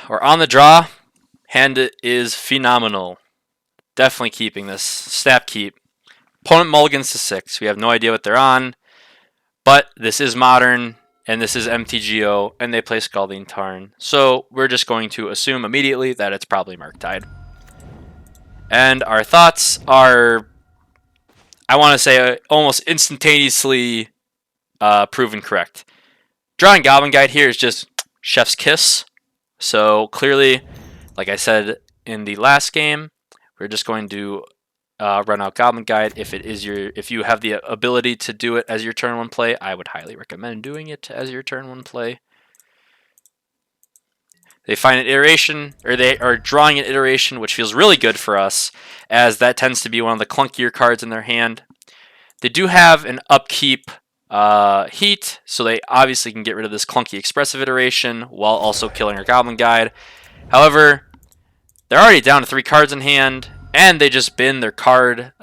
We're on the draw. Hand is phenomenal. Definitely keeping this. Snap keep. Opponent mulligans to 6. We have no idea what they're on. But this is Modern, and this is MTGO, and they play Scalding Tarn. So we're just going to assume immediately that it's probably Murktide. And our thoughts are, I want to say, almost instantaneously proven correct. Drawing Goblin Guide here is just chef's kiss. So clearly, like I said in the last game, we're just going to run out Goblin Guide. If you have the ability to do it as your turn 1 play, I would highly recommend doing it as your turn 1 play. They find an iteration, or they are drawing an iteration, which feels really good for us, as that tends to be one of the clunkier cards in their hand. They do have an upkeep heat, so they obviously can get rid of this clunky expressive iteration while also killing our Goblin Guide. However, they're already down to 3 cards in hand, and they just bin their card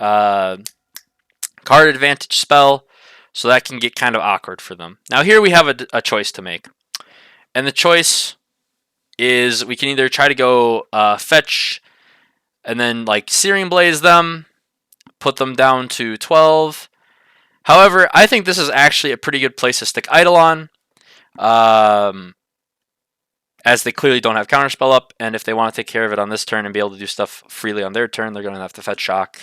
advantage spell, so that can get kind of awkward for them. Now here we have a choice to make, and the choice is we can either try to go fetch and then like Searing Blaze them, put them down to 12. However, I think this is actually a pretty good place to stick Eidolon, as they clearly don't have Counterspell up, and if they want to take care of it on this turn and be able to do stuff freely on their turn, they're going to have to fetch Shock,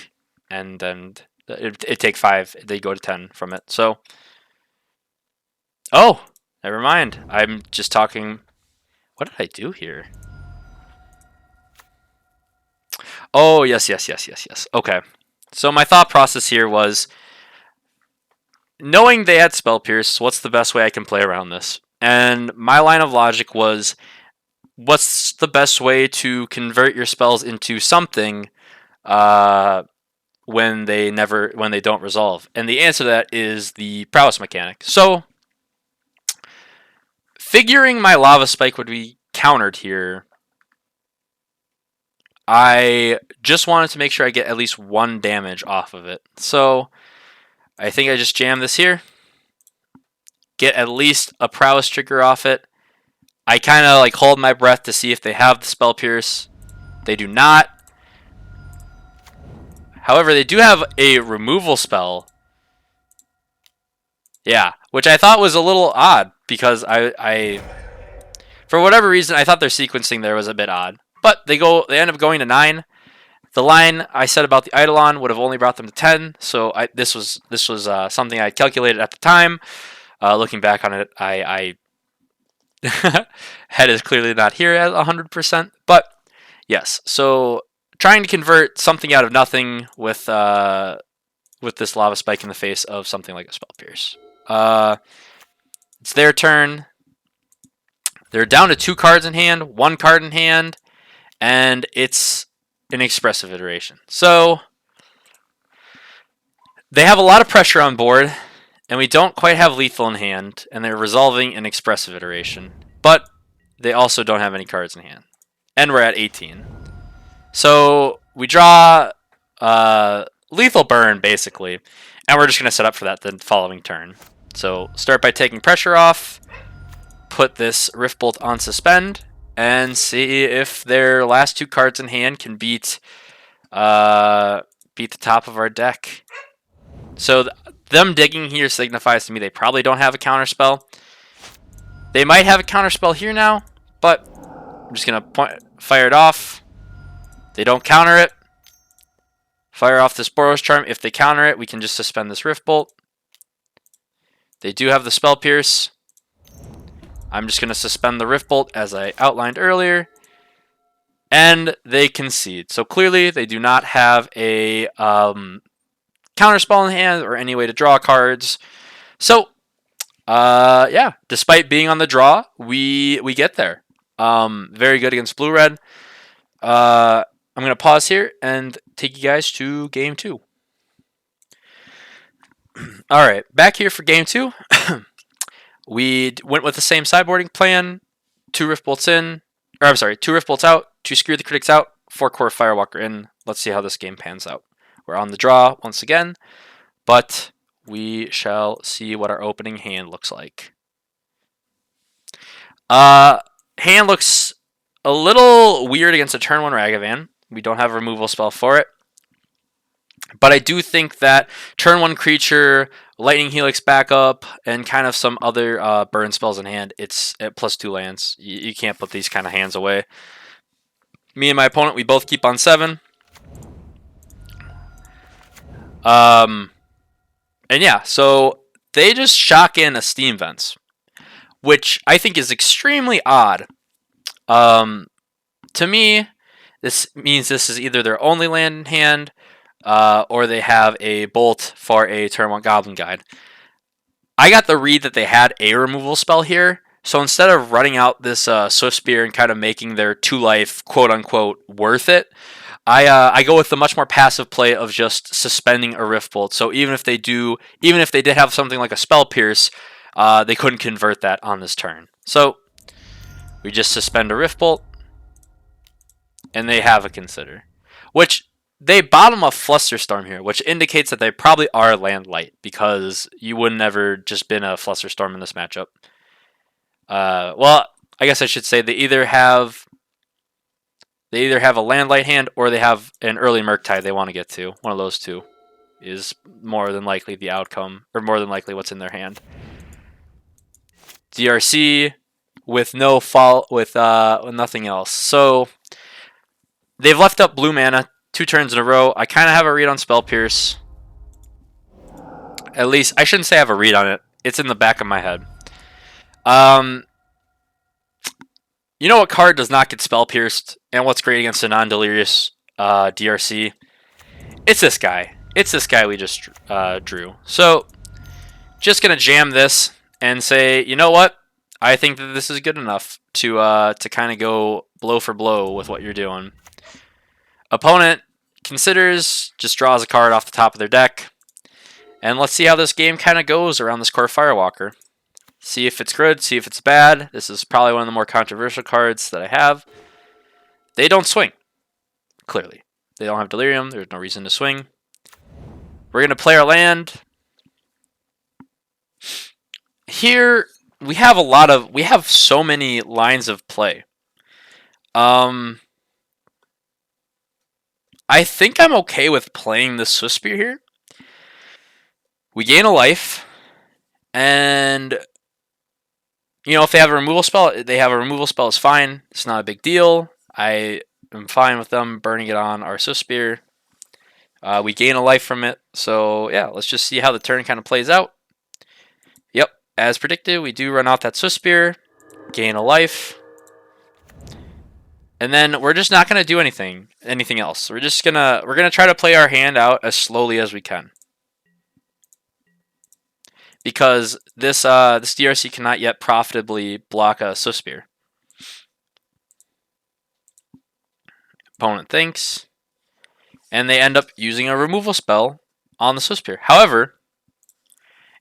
and then it take 5. They go to 10 from it. So, oh, never mind. I'm just talking. What did I do here? Oh, yes. Okay. So my thought process here was, knowing they had Spell Pierce, what's the best way I can play around this? And my line of logic was, what's the best way to convert your spells into something when they don't resolve? And the answer to that is the Prowess mechanic. So, figuring my Lava Spike would be countered here, I just wanted to make sure I get at least 1 damage off of it. So, I think I just jam this here, get at least a Prowess trigger off it. I kind of like hold my breath to see if they have the Spell Pierce. They do not. However, they do have a removal spell. Yeah, which I thought was a little odd, because I for whatever reason, I thought their sequencing there was a bit odd. But they end up going to 9. The line I said about the Eidolon would have only brought them to 10, so this was something I calculated at the time. Looking back on it, I head is clearly not here at 100%, but yes. So trying to convert something out of nothing with this Lava Spike in the face of something like a Spell Pierce. It's their turn. They're down to 2 cards in hand, 1 card in hand, and it's an expressive iteration. So they have a lot of pressure on board, and we don't quite have lethal in hand, and they're resolving an expressive iteration. But they also don't have any cards in hand. And we're at 18. So we draw lethal burn, basically, and we're just going to set up for that the following turn. So start by taking pressure off, put this Rift Bolt on suspend, and see if their last 2 cards in hand can beat the top of our deck. So them digging here signifies to me they probably don't have a counterspell. They might have a counterspell here now, but I'm just going to fire it off. They don't counter it. Fire off this Boros Charm. If they counter it, we can just suspend this Rift Bolt. They do have the Spell Pierce. I'm just going to suspend the Rift Bolt as I outlined earlier. And they concede. So clearly they do not have a counterspell in hand or any way to draw cards. So, yeah, despite being on the draw, we get there. Very good against blue-red. I'm going to pause here and take you guys to game 2. All right, back here for game 2. We went with the same sideboarding plan. 2 Rift Bolts in, or I'm sorry, 2 Rift Bolts out, 2 Screw the Critics out, 4 Core Firewalker in. Let's see how this game pans out. We're on the draw once again, but we shall see what our opening hand looks like. Hand looks a little weird against a turn 1 Ragavan. We don't have a removal spell for it. But I do think that turn 1 creature, Lightning Helix backup, and kind of some other burn spells in hand, it's at +2 lands. You can't put these kind of hands away. Me and my opponent, we both keep on 7. And yeah, so they just shock in a Steam Vents, which I think is extremely odd. To me, this means this is either their only land in hand, or they have a Bolt for a turn 1 Goblin Guide. I got the read that they had a removal spell here, so instead of running out this Swift Spear and kind of making their 2-life quote-unquote worth it, I go with the much more passive play of just suspending a Rift Bolt. So even if they did have something like a Spell Pierce, they couldn't convert that on this turn. So we just suspend a Rift Bolt, and they have a Consider, which they bottom a Flusterstorm here, which indicates that they probably are land light, because you would never just been a Flusterstorm in this matchup. Well, I guess I should say they either have a land light hand or they have an early Murktide they want to get to. One of those two is more than likely the outcome, or more than likely what's in their hand. DRC with no fall with nothing else. So they've left up blue mana 2 turns in a row. I kind of have a read on Spell Pierce. At least I shouldn't say I have a read on it. It's in the back of my head. You know what card does not get Spell Pierced, and what's great against a non-delirious DRC? It's this guy. It's this guy we just drew. So, just gonna jam this and say, you know what? I think that this is good enough to kind of go blow for blow with what you're doing. Opponent considers, just draws a card off the top of their deck, and let's see how this game kind of goes around this Core Firewalker. See if it's good, see if it's bad. This is probably one of the more controversial cards that I have. They don't swing, clearly. They don't have Delirium, there's no reason to swing. We're going to play our land. Here, we have so many lines of play. I think I'm okay with playing the Swift Spear here. We gain a life, and you know, if they have a removal spell, is fine. It's not a big deal. I am fine with them burning it on our Swift Spear. We gain a life from it. So, yeah, let's just see how the turn kind of plays out. Yep, as predicted, we do run out that Swift Spear, gain a life. And then we're just not going to do anything else. We're going to try to play our hand out as slowly as we can. Because this DRC cannot yet profitably block a Swift Spear. Opponent thinks, and they end up using a removal spell on the Swift Spear. However,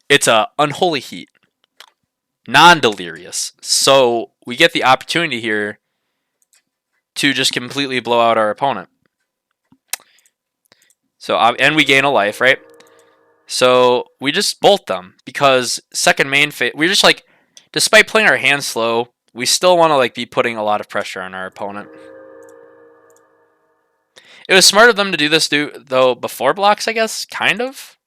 it's a Unholy Heat, non-delirious, so we get the opportunity here to just completely blow out our opponent. So and we gain a life, right? So we just bolt them, because second main phase, we're just like, despite playing our hand slow, we still want to like be putting a lot of pressure on our opponent. It was smart of them to do this though before blocks, I guess, kind of.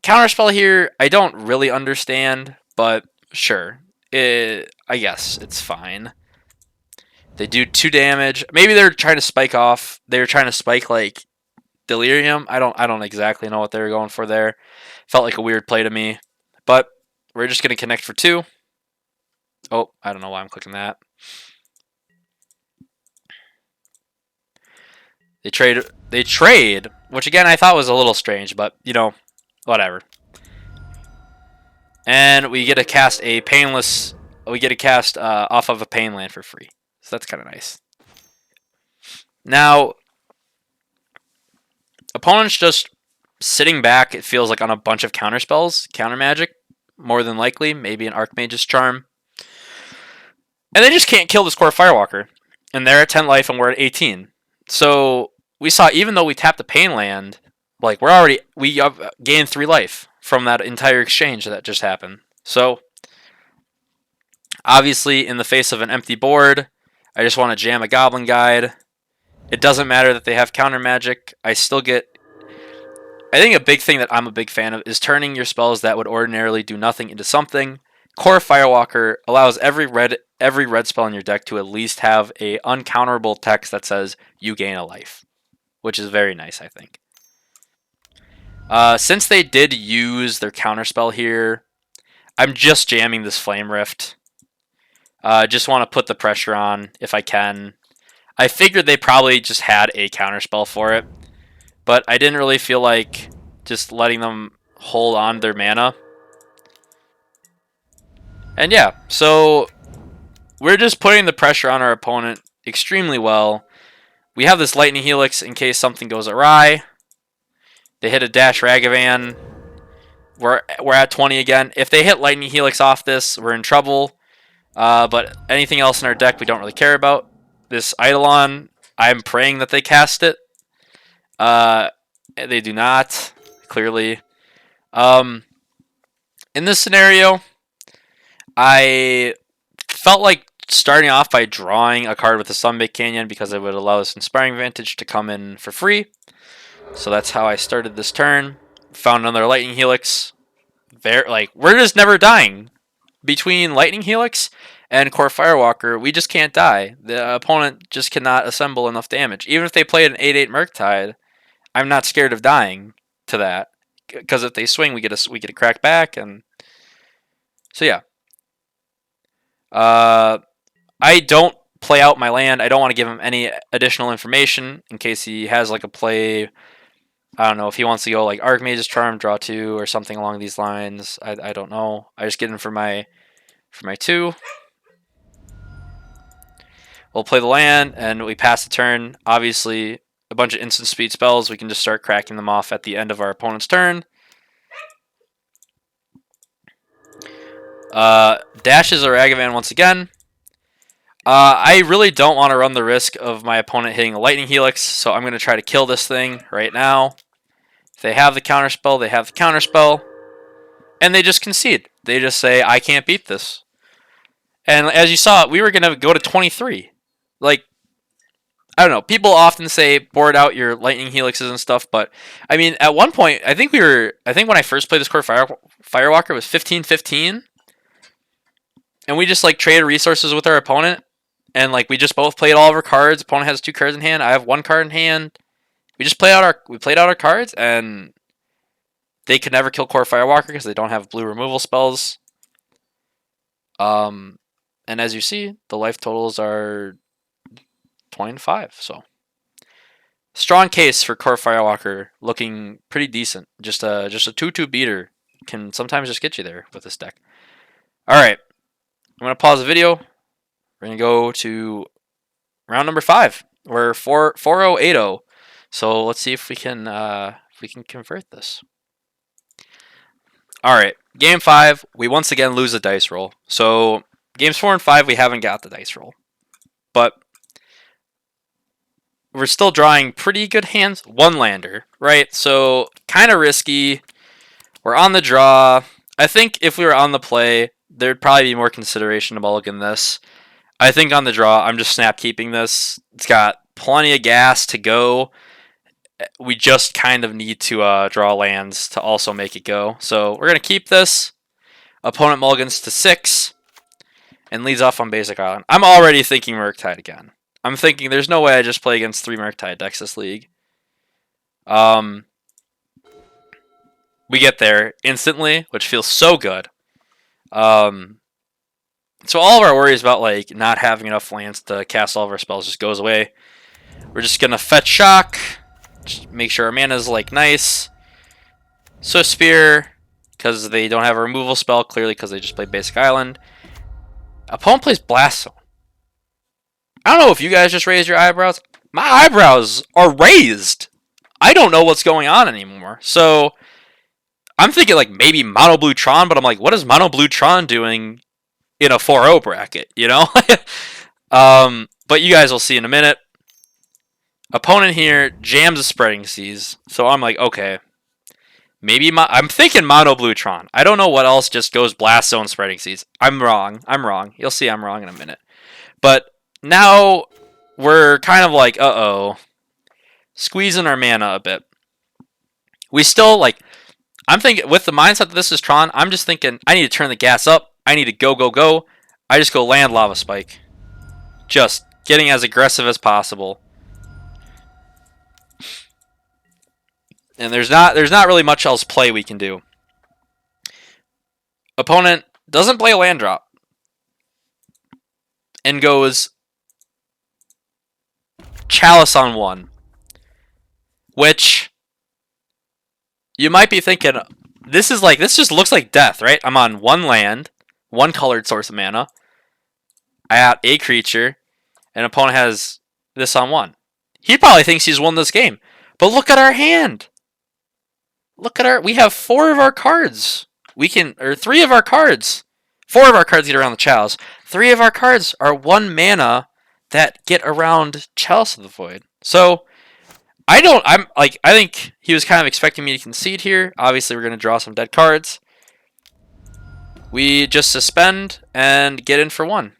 Counterspell here, I don't really understand, but sure. I guess it's fine. They do 2 damage. Maybe they're trying to spike off. They're trying to spike like Delirium. I don't exactly know what they were going for there. Felt like a weird play to me. But we're just going to connect for 2. Oh, I don't know why I'm clicking that. They trade, which again I thought was a little strange, but you know, whatever. And we get to cast a painless. We get to cast off of a pain land for free, so that's kind of nice. Now, opponent's just sitting back. It feels like on a bunch of counter spells, counter magic, more than likely. Maybe an Archmage's Charm. And they just can't kill this core Firewalker. And they're at 10 life and we're at 18. So we saw, even though we tapped the Pain land, like we gained 3 life from that entire exchange that just happened. So obviously, in the face of an empty board, I just want to jam a Goblin Guide. It doesn't matter that they have counter magic. I still get... I think a big thing that I'm a big fan of is turning your spells that would ordinarily do nothing into something. Core Firewalker allows every red spell in your deck to at least have a uncounterable text that says you gain a life, which is very nice, I think. Since they did use their counterspell here, I'm just jamming this Flame Rift. Just want to put the pressure on if I can. I figured they probably just had a counterspell for it, but I didn't really feel like just letting them hold on their mana. And yeah, so we're just putting the pressure on our opponent extremely well. We have this Lightning Helix in case something goes awry. They hit a Dash Ragavan. We're at 20 again. If they hit Lightning Helix off this, we're in trouble. But anything else in our deck we don't really care about. This Eidolon, I'm praying that they cast it. They do not, clearly. In this scenario, I felt like starting off by drawing a card with the Sunbaked Canyon because it would allow this Inspiring Vantage to come in for free. So that's how I started this turn. Found another Lightning Helix. We're just never dying. Between Lightning Helix and Core Firewalker, we just can't die. The opponent just cannot assemble enough damage. Even if they played an 8/8 Murktide, I'm not scared of dying to that. Because if they swing, we get a crack back, and so yeah. I don't play out my land. I don't want to give him any additional information in case he has like a play. I don't know if he wants to go like Archmage's Charm, draw 2, or something along these lines. I don't know. I just get him for my 2. We'll play the land, and we pass the turn. Obviously, a bunch of instant speed spells. We can just start cracking them off at the end of our opponent's turn. Dashes or Ragavan once again. I really don't want to run the risk of my opponent hitting a Lightning Helix, so I'm going to try to kill this thing right now. If they have the counterspell, they have the counterspell. And they just concede. They just say, I can't beat this. And as you saw, we were going to go to 23. Like, I don't know. People often say board out your Lightning Helixes and stuff, but I mean, at one point, I think when I first played this core Firewalker, it was 15-15. And we just like traded resources with our opponent. And like we just both played all of our cards. Opponent has 2 cards in hand. I have 1 card in hand. We just played out our cards, and they could never kill Core Firewalker because they don't have blue removal spells. And as you see, the life totals are 20-5. So strong case for Core Firewalker, looking pretty decent. Just a 2/2 beater can sometimes just get you there with this deck. All right, I'm gonna pause the video. We're gonna go to round number 5. We're 4-0-8-0. So let's see if we can convert this. All right, game 5. We once again lose a dice roll. So games 4 and 5, we haven't got the dice roll, but we're still drawing pretty good hands. 1 lander, right? So kind of risky. We're on the draw. I think if we were on the play, there'd probably be more consideration to mulligan this. I think on the draw, I'm just snap keeping this. It's got plenty of gas to go. We just kind of need to draw lands to also make it go. So we're going to keep this. Opponent mulligans to 6 and leads off on Basic Island. I'm already thinking Murktide again. I'm thinking there's no way I just play against 3 Murktide decks this league. We get there instantly, which feels so good. So all of our worries about like not having enough lands to cast all of our spells just goes away. We're just gonna fetch shock, just make sure our mana is like nice. So Spear, because they don't have a removal spell, clearly because they just play Basic Island. Opponent plays Blast Zone. I don't know if you guys just raised your eyebrows. My eyebrows are raised. I don't know what's going on anymore. So I'm thinking like maybe Mono Blue Tron, but I'm like, what is Mono Blue Tron doing in a 4-0 bracket, you know? But you guys will see in a minute. Opponent here jams a Spreading Seas. So I'm like, okay. Maybe I'm thinking Mono Bluetron. I don't know what else just goes Blast Zone Spreading Seas. I'm wrong. I'm wrong. You'll see I'm wrong in a minute. But now we're kind of like, uh-oh. Squeezing our mana a bit. We still, like, I'm thinking, with the mindset that this is Tron, I'm just thinking, I need to turn the gas up. I need to go, go, go. I just go land Lava Spike. Just getting as aggressive as possible. And there's not really much else play we can do. Opponent doesn't play a land drop. And goes Chalice on 1. Which you might be thinking, this just looks like death, right? I'm on 1 land, 1 colored source of mana. I got a creature, and opponent has this on 1. He probably thinks he's won this game. But look at our hand. We have 4 of our cards. 3 of our cards. 4 of our cards get around the Chalice. 3 of our cards are 1 mana that get around Chalice of the Void. So I think he was kind of expecting me to concede here. Obviously, we're going to draw some dead cards. We just suspend and get in for 1.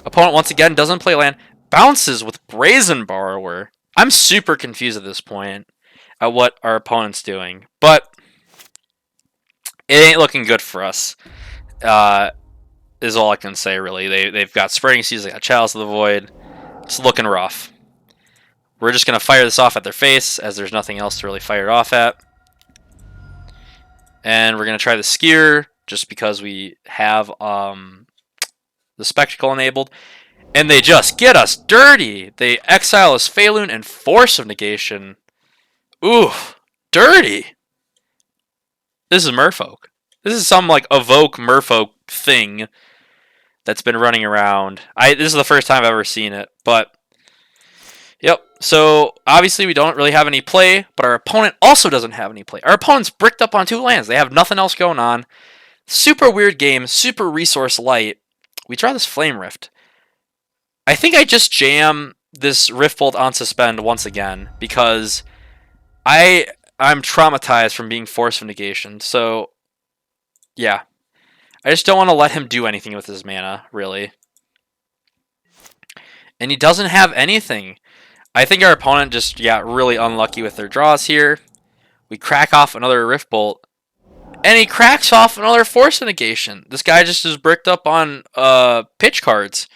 Opponent, once again, doesn't play land. Bounces with Brazen Borrower. I'm super confused at this point at what our opponent's doing. But it ain't looking good for us. Is all I can say, really. They've got Spreading Seas, they got Chalice of the Void. It's looking rough. We're just going to fire this off at their face, as there's nothing else to really fire it off at. And we're going to try the Skier, just because we have the Spectacle enabled. And they just get us dirty. They exile us Faelun and Force of Negation. Ooh, dirty. This is Merfolk. This is some like evoke Merfolk thing that's been running around. This is the first time I've ever seen it, but yep. So obviously we don't really have any play, but our opponent also doesn't have any play. Our opponent's bricked up on 2 lands. They have nothing else going on. Super weird game, super resource light. We draw this Flame Rift. I think I just jam this Riftbolt on suspend once again because I'm traumatized from being Force of Negation. So yeah. I just don't want to let him do anything with his mana, really. And he doesn't have anything. I think our opponent just got really unlucky with their draws here. We crack off another Riftbolt. And he cracks off another Force of Negation. This guy just is bricked up on pitch cards.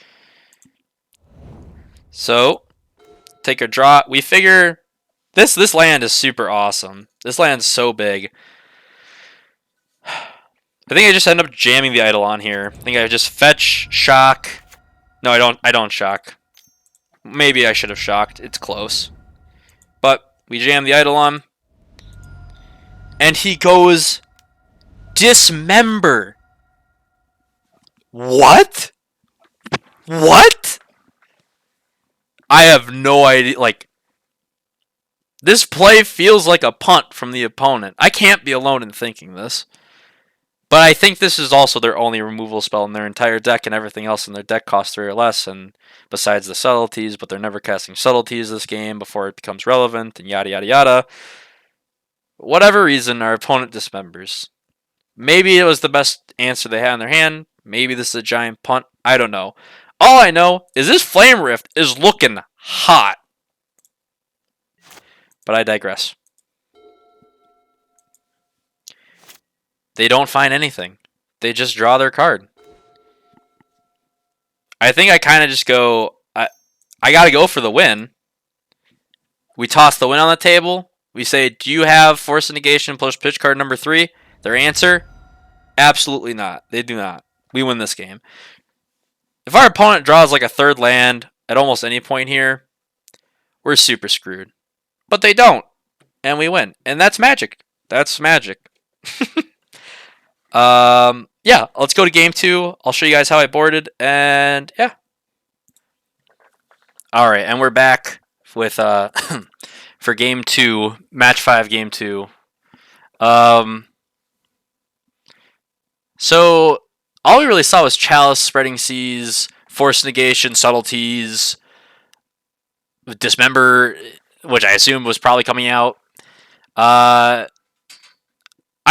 So, take a draw. We figure this land is super awesome. This land's so big. I think I just end up jamming the Eidolon here. I think I just fetch, shock. No, I don't shock. Maybe I should have shocked. It's close. But we jam the Eidolon. And he goes Dismember. What? What? I have no idea. Like, this play feels like a punt from the opponent. I can't be alone in thinking this. But I think this is also their only removal spell in their entire deck, and everything else in their deck costs 3 or less, and besides the subtleties, but they're never casting subtleties this game before it becomes relevant, and yada yada yada. Whatever reason, our opponent dismembers. Maybe it was the best answer they had in their hand. Maybe this is a giant punt. I don't know. All I know is this Flame Rift is looking hot. But I digress. They don't find anything. They just draw their card. I think I kind of just go, I got to go for the win. We toss the win on the table. We say, do you have Force of Negation plus pitch card number 3? Their answer, absolutely not. They do not. We win this game. If our opponent draws like a 3rd land at almost any point here, we're super screwed. But they don't. And we win. And that's magic. That's magic. Yeah, let's go to game 2. I'll show you guys how I boarded, and yeah. Alright, and we're back with for game 2, match 5, game 2. So all we really saw was Chalice, Spreading Seas, Force Negation, Subtleties, Dismember, which I assumed was probably coming out. I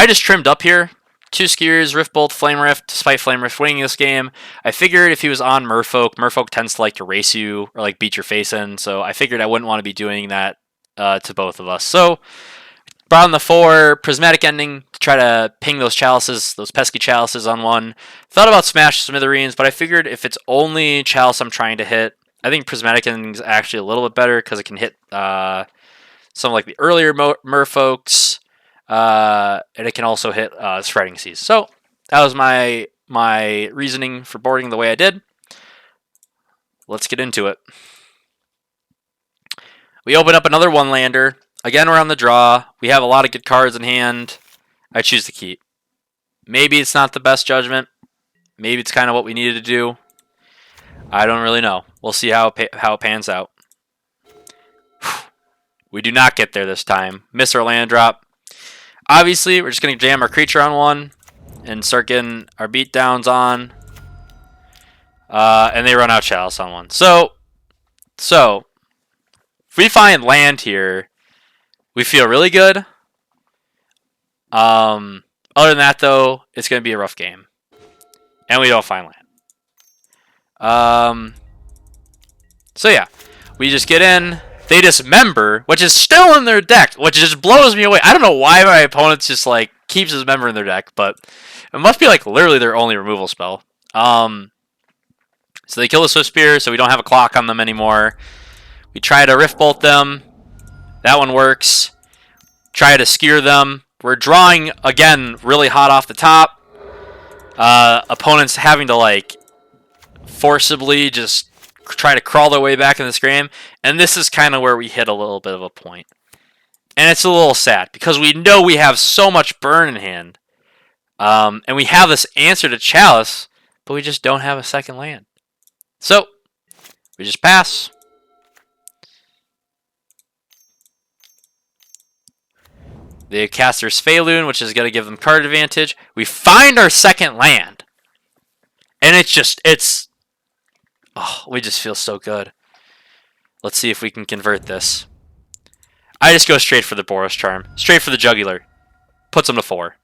just trimmed up here. 2 Skiers, Rift Bolt, Flame Rift, despite Flame Rift winning this game. I figured if he was on Merfolk tends to like to race you or like beat your face in, so I figured I wouldn't want to be doing that to both of us. So brought on the 4 Prismatic Ending to try to ping those chalices, those pesky chalices on one. Thought about Smash Smithereens, but I figured if it's only chalice I'm trying to hit, I think Prismatic Ending is actually a little bit better because it can hit some like the earlier merfolks, and it can also hit Spreading Seas. So that was my reasoning for boarding the way I did. Let's get into it. We open up another one-lander. Again, we're on the draw. We have a lot of good cards in hand. I choose to keep. Maybe it's not the best judgment. Maybe it's kind of what we needed to do. I don't really know. We'll see how it pans out. We do not get there this time. Miss our land drop. Obviously, we're just going to jam our creature on one and start getting our beatdowns on. And they run out Chalice on one. So if we find land here, we feel really good. Other than that, though, it's going to be a rough game. And we don't find land. So yeah, we just get in. They Dismember, which is still in their deck, which just blows me away. I don't know why my opponent just like keeps Dismember in their deck, but it must be like literally their only removal spell. So they kill the Swift Spear, so we don't have a clock on them anymore. We try to Rift Bolt them. That one works. Try to Skewer them. We're drawing, again, really hot off the top. Opponents having to, like, forcibly just try to crawl their way back in this game. And this is kind of where we hit a little bit of a point. And it's a little sad, because we know we have so much burn in hand. And we have this answer to Chalice, but we just don't have a second land. So, we just pass. They cast their Sphaloon, which is going to give them card advantage. We find our second land. And we just feel so good. Let's see if we can convert this. I just go straight for the Boros Charm. Straight for the Jugular. Puts them to 4.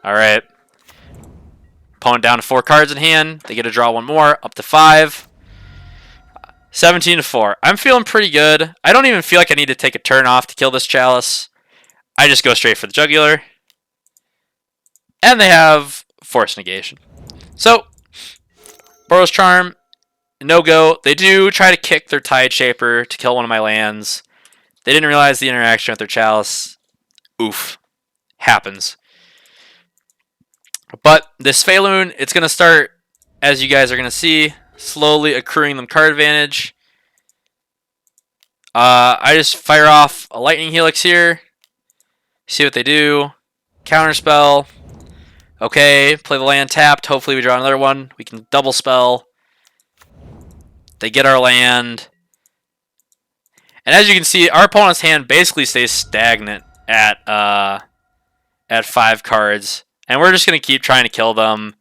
Alright. Opponent down to 4 cards in hand. They get to draw one more. Up to 5. 17 to 4. I'm feeling pretty good. I don't even feel like I need to take a turn off to kill this Chalice. I just go straight for the Jugular. And they have Force Negation. So, Boros Charm, no-go. They do try to kick their Tide Shaper to kill one of my lands. They didn't realize the interaction with their Chalice. Oof. Happens. But this Sphaloon, it's going to start, as you guys are going to see, slowly accruing them card advantage. I just fire off a Lightning Helix here. See what they do. Counterspell. Okay, play the land tapped. Hopefully we draw another one. We can double spell. They get our land. And as you can see, our opponent's hand basically stays stagnant at 5 cards. And we're just going to keep trying to kill them.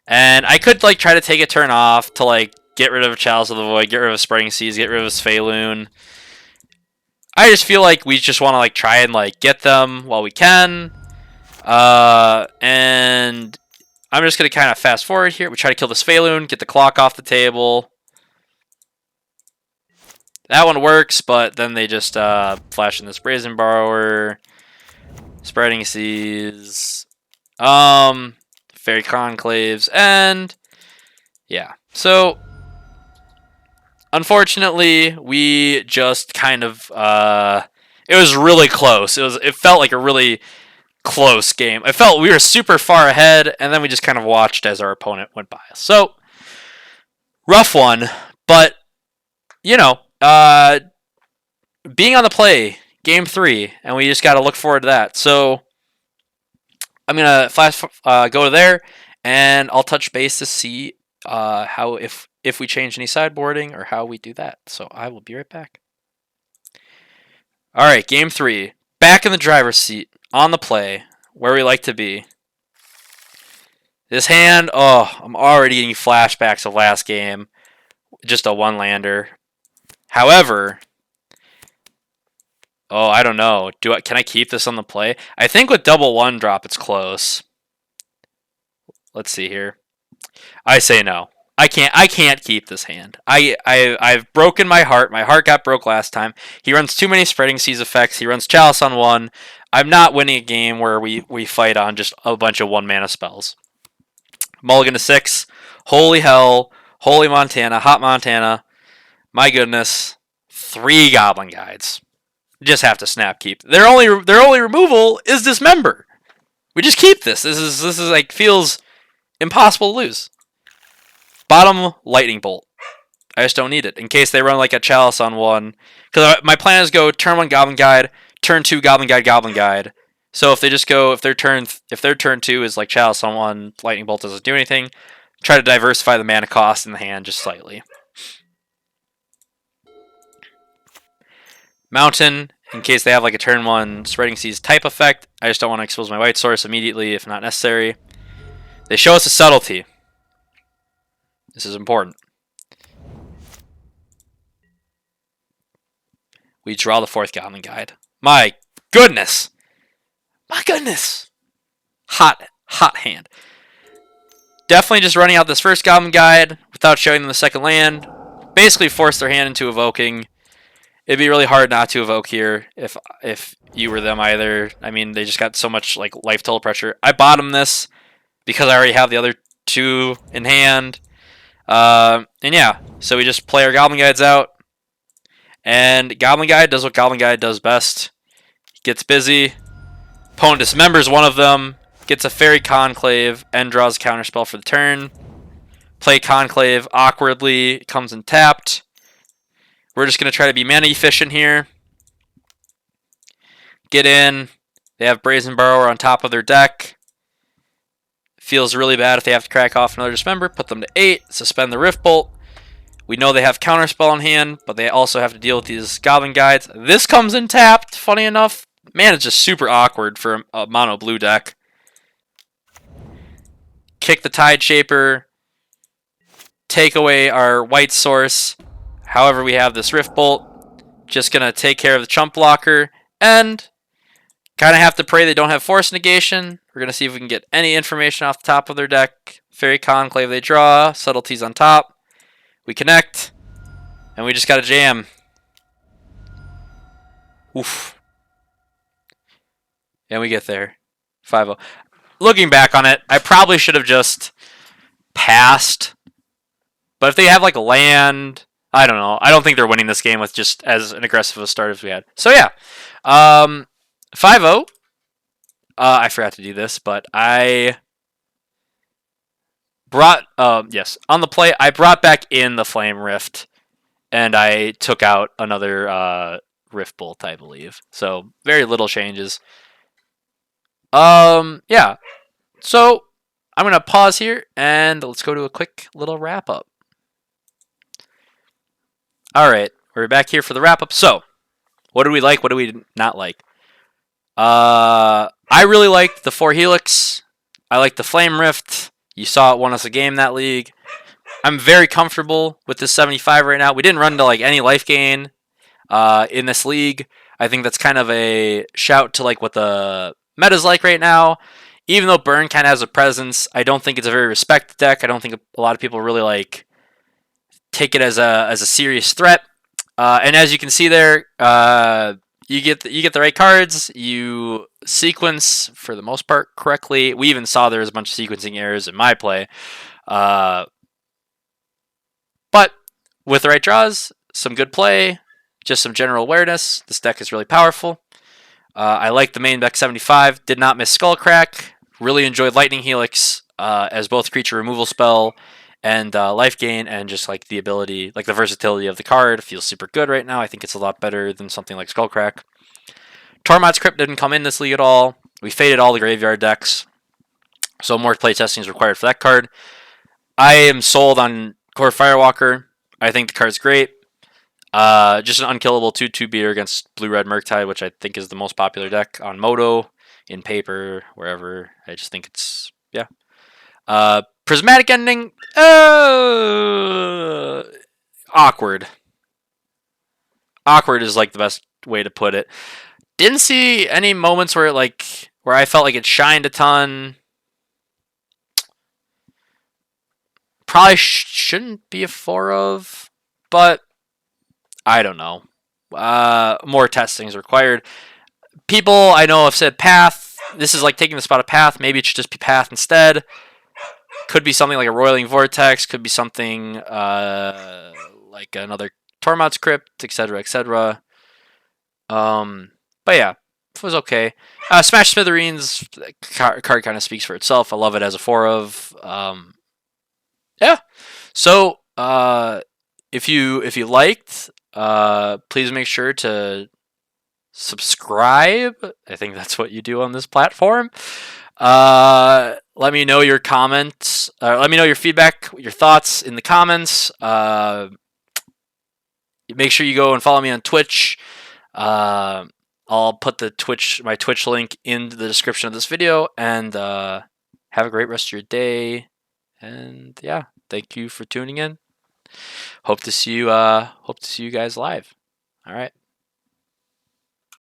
And I could like try to take a turn off to like get rid of Chalice of the Void, get rid of Spreading Seas, get rid of Sphaloon. I just feel like we just want to like try and like get them while we can. And I'm just going to kind of fast forward here. We try to kill the Sphaloon, get the clock off the table. That one works, but then they just flash in this Brazen Borrower, Spreading Seas, Fairy Conclaves, and yeah. So, unfortunately, we just kind of, it was really close. It felt like a really close game. I felt we were super far ahead, and then we just kind of watched as our opponent went by us. So, rough one, but, you know, being on the play, game 3, and we just got to look forward to that. So, I'm going to go to there, and I'll touch base to see how if we change any sideboarding or how we do that. So, I will be right back. All right, game 3. Back in the driver's seat, on the play, where we like to be. This hand, oh, I'm already getting flashbacks of last game. Just a one-lander. However, oh, I don't know. Can I keep this on the play? I think with double one drop, it's close. Let's see here. I say no. I can't keep this hand. I've broken my heart. My heart got broke last time. He runs too many Spreading Seas effects. He runs Chalice on one. I'm not winning a game where we fight on just a bunch of 1-mana spells. Mulligan to 6. Holy hell. Holy Montana. Hot Montana. My goodness. 3 Goblin Guides. Just have to snap keep. Their only removal is Dismember. We just keep this. This is like feels impossible to lose. Bottom Lightning Bolt. I just don't need it in case they run like a Chalice on one. Because my plan is go turn 1 Goblin Guide, turn 2 Goblin Guide, Goblin Guide. So if they just go if their turn 2 is like Chalice on one, Lightning Bolt doesn't do anything. Try to diversify the mana cost in the hand just slightly. Mountain, in case they have like a turn 1 Spreading Seas type effect. I just don't want to expose my white source immediately if not necessary. They show us a subtlety. This is important. We draw the 4th Goblin Guide. My goodness! My goodness! Hot hand. Definitely just running out this first Goblin Guide without showing them the second land. Basically force their hand into evoking. It'd be really hard not to evoke here if you were them either. I mean, they just got so much like life total pressure. I bottom this because I already have the other 2 in hand. And yeah, so we just play our Goblin Guides out. And Goblin Guide does what Goblin Guide does best. Gets busy. Opponent dismembers one of them. Gets a Fairy Conclave and draws a counterspell for the turn. Play Conclave awkwardly. Comes in tapped. We're just going to try to be mana efficient here. Get in. They have Brazen Borrower on top of their deck. Feels really bad if they have to crack off another Dismember. Put them to 8. Suspend the Rift Bolt. We know they have Counterspell in hand, but they also have to deal with these Goblin Guides. This comes in tapped, funny enough. Man, it's just super awkward for a mono blue deck. Kick the Tide Shaper. Take away our white source. However, we have this Rift Bolt. Just going to take care of the Chump Blocker. And kind of have to pray they don't have Force Negation. We're going to see if we can get any information off the top of their deck. Fairy Conclave they draw. Subtleties on top. We connect. And we just got to jam. Oof. And we get there. 5-0. Looking back on it, I probably should have just passed. But if they have like a land, I don't know. I don't think they're winning this game with just as an aggressive a start as we had. So yeah. 5-0. I forgot to do this, but I brought, yes, on the play, I brought back in the Flame Rift, and I took out another Rift Bolt, I believe. So very little changes. Yeah. So I'm going to pause here, and let's go to a quick little wrap-up. All right, we're back here for the wrap-up. So, what do we like? What do we not like? I really liked the 4 Helix. I like the Flame Rift. You saw it won us a game that league. I'm very comfortable with this 75 right now. We didn't run to like any life gain in this league. I think that's kind of a shout to like what the meta's like right now. Even though Burn kind of has a presence, I don't think it's a very respected deck. I don't think a lot of people really like take it as a serious threat. And as you can see there, you get the right cards. You sequence for the most part correctly. We even saw there was a bunch of sequencing errors in my play. But with the right draws, some good play, just some general awareness, this deck is really powerful. I like the main deck 75. Did not miss Skullcrack. Really enjoyed Lightning Helix as both creature removal spell and life gain, and just like the ability, like the versatility of the card feels super good right now. I think it's a lot better than something like Skullcrack. Tormod's Crypt didn't come in this league at all. We faded all the graveyard decks, so more playtesting is required for that card. I am sold on Core Firewalker. I think the card's great. Just an unkillable 2/2 beater against blue-red Murktide, which I think is the most popular deck on Moto, in paper, wherever. I just think it's, yeah. Prismatic Ending, awkward. Awkward is like the best way to put it. Didn't see any moments where where I felt like it shined a ton. Probably shouldn't be a 4 of, but I don't know. More testing is required. People I know have said Path. This is like taking the spot of Path. Maybe it should just be Path instead. Could be something like a Roiling Vortex. Could be something like another Tormod's Crypt, etc., etc. But yeah, it was okay. Smash Smithereens card kind of speaks for itself. I love it as a 4 of. Yeah. So if you liked, please make sure to subscribe. I think that's what you do on this platform. Let me know your comments. Let me know your feedback, your thoughts in the comments. Make sure you go and follow me on Twitch. I'll put my Twitch link in the description of this video. And have a great rest of your day. And yeah, thank you for tuning in. Hope to see you guys live. All right.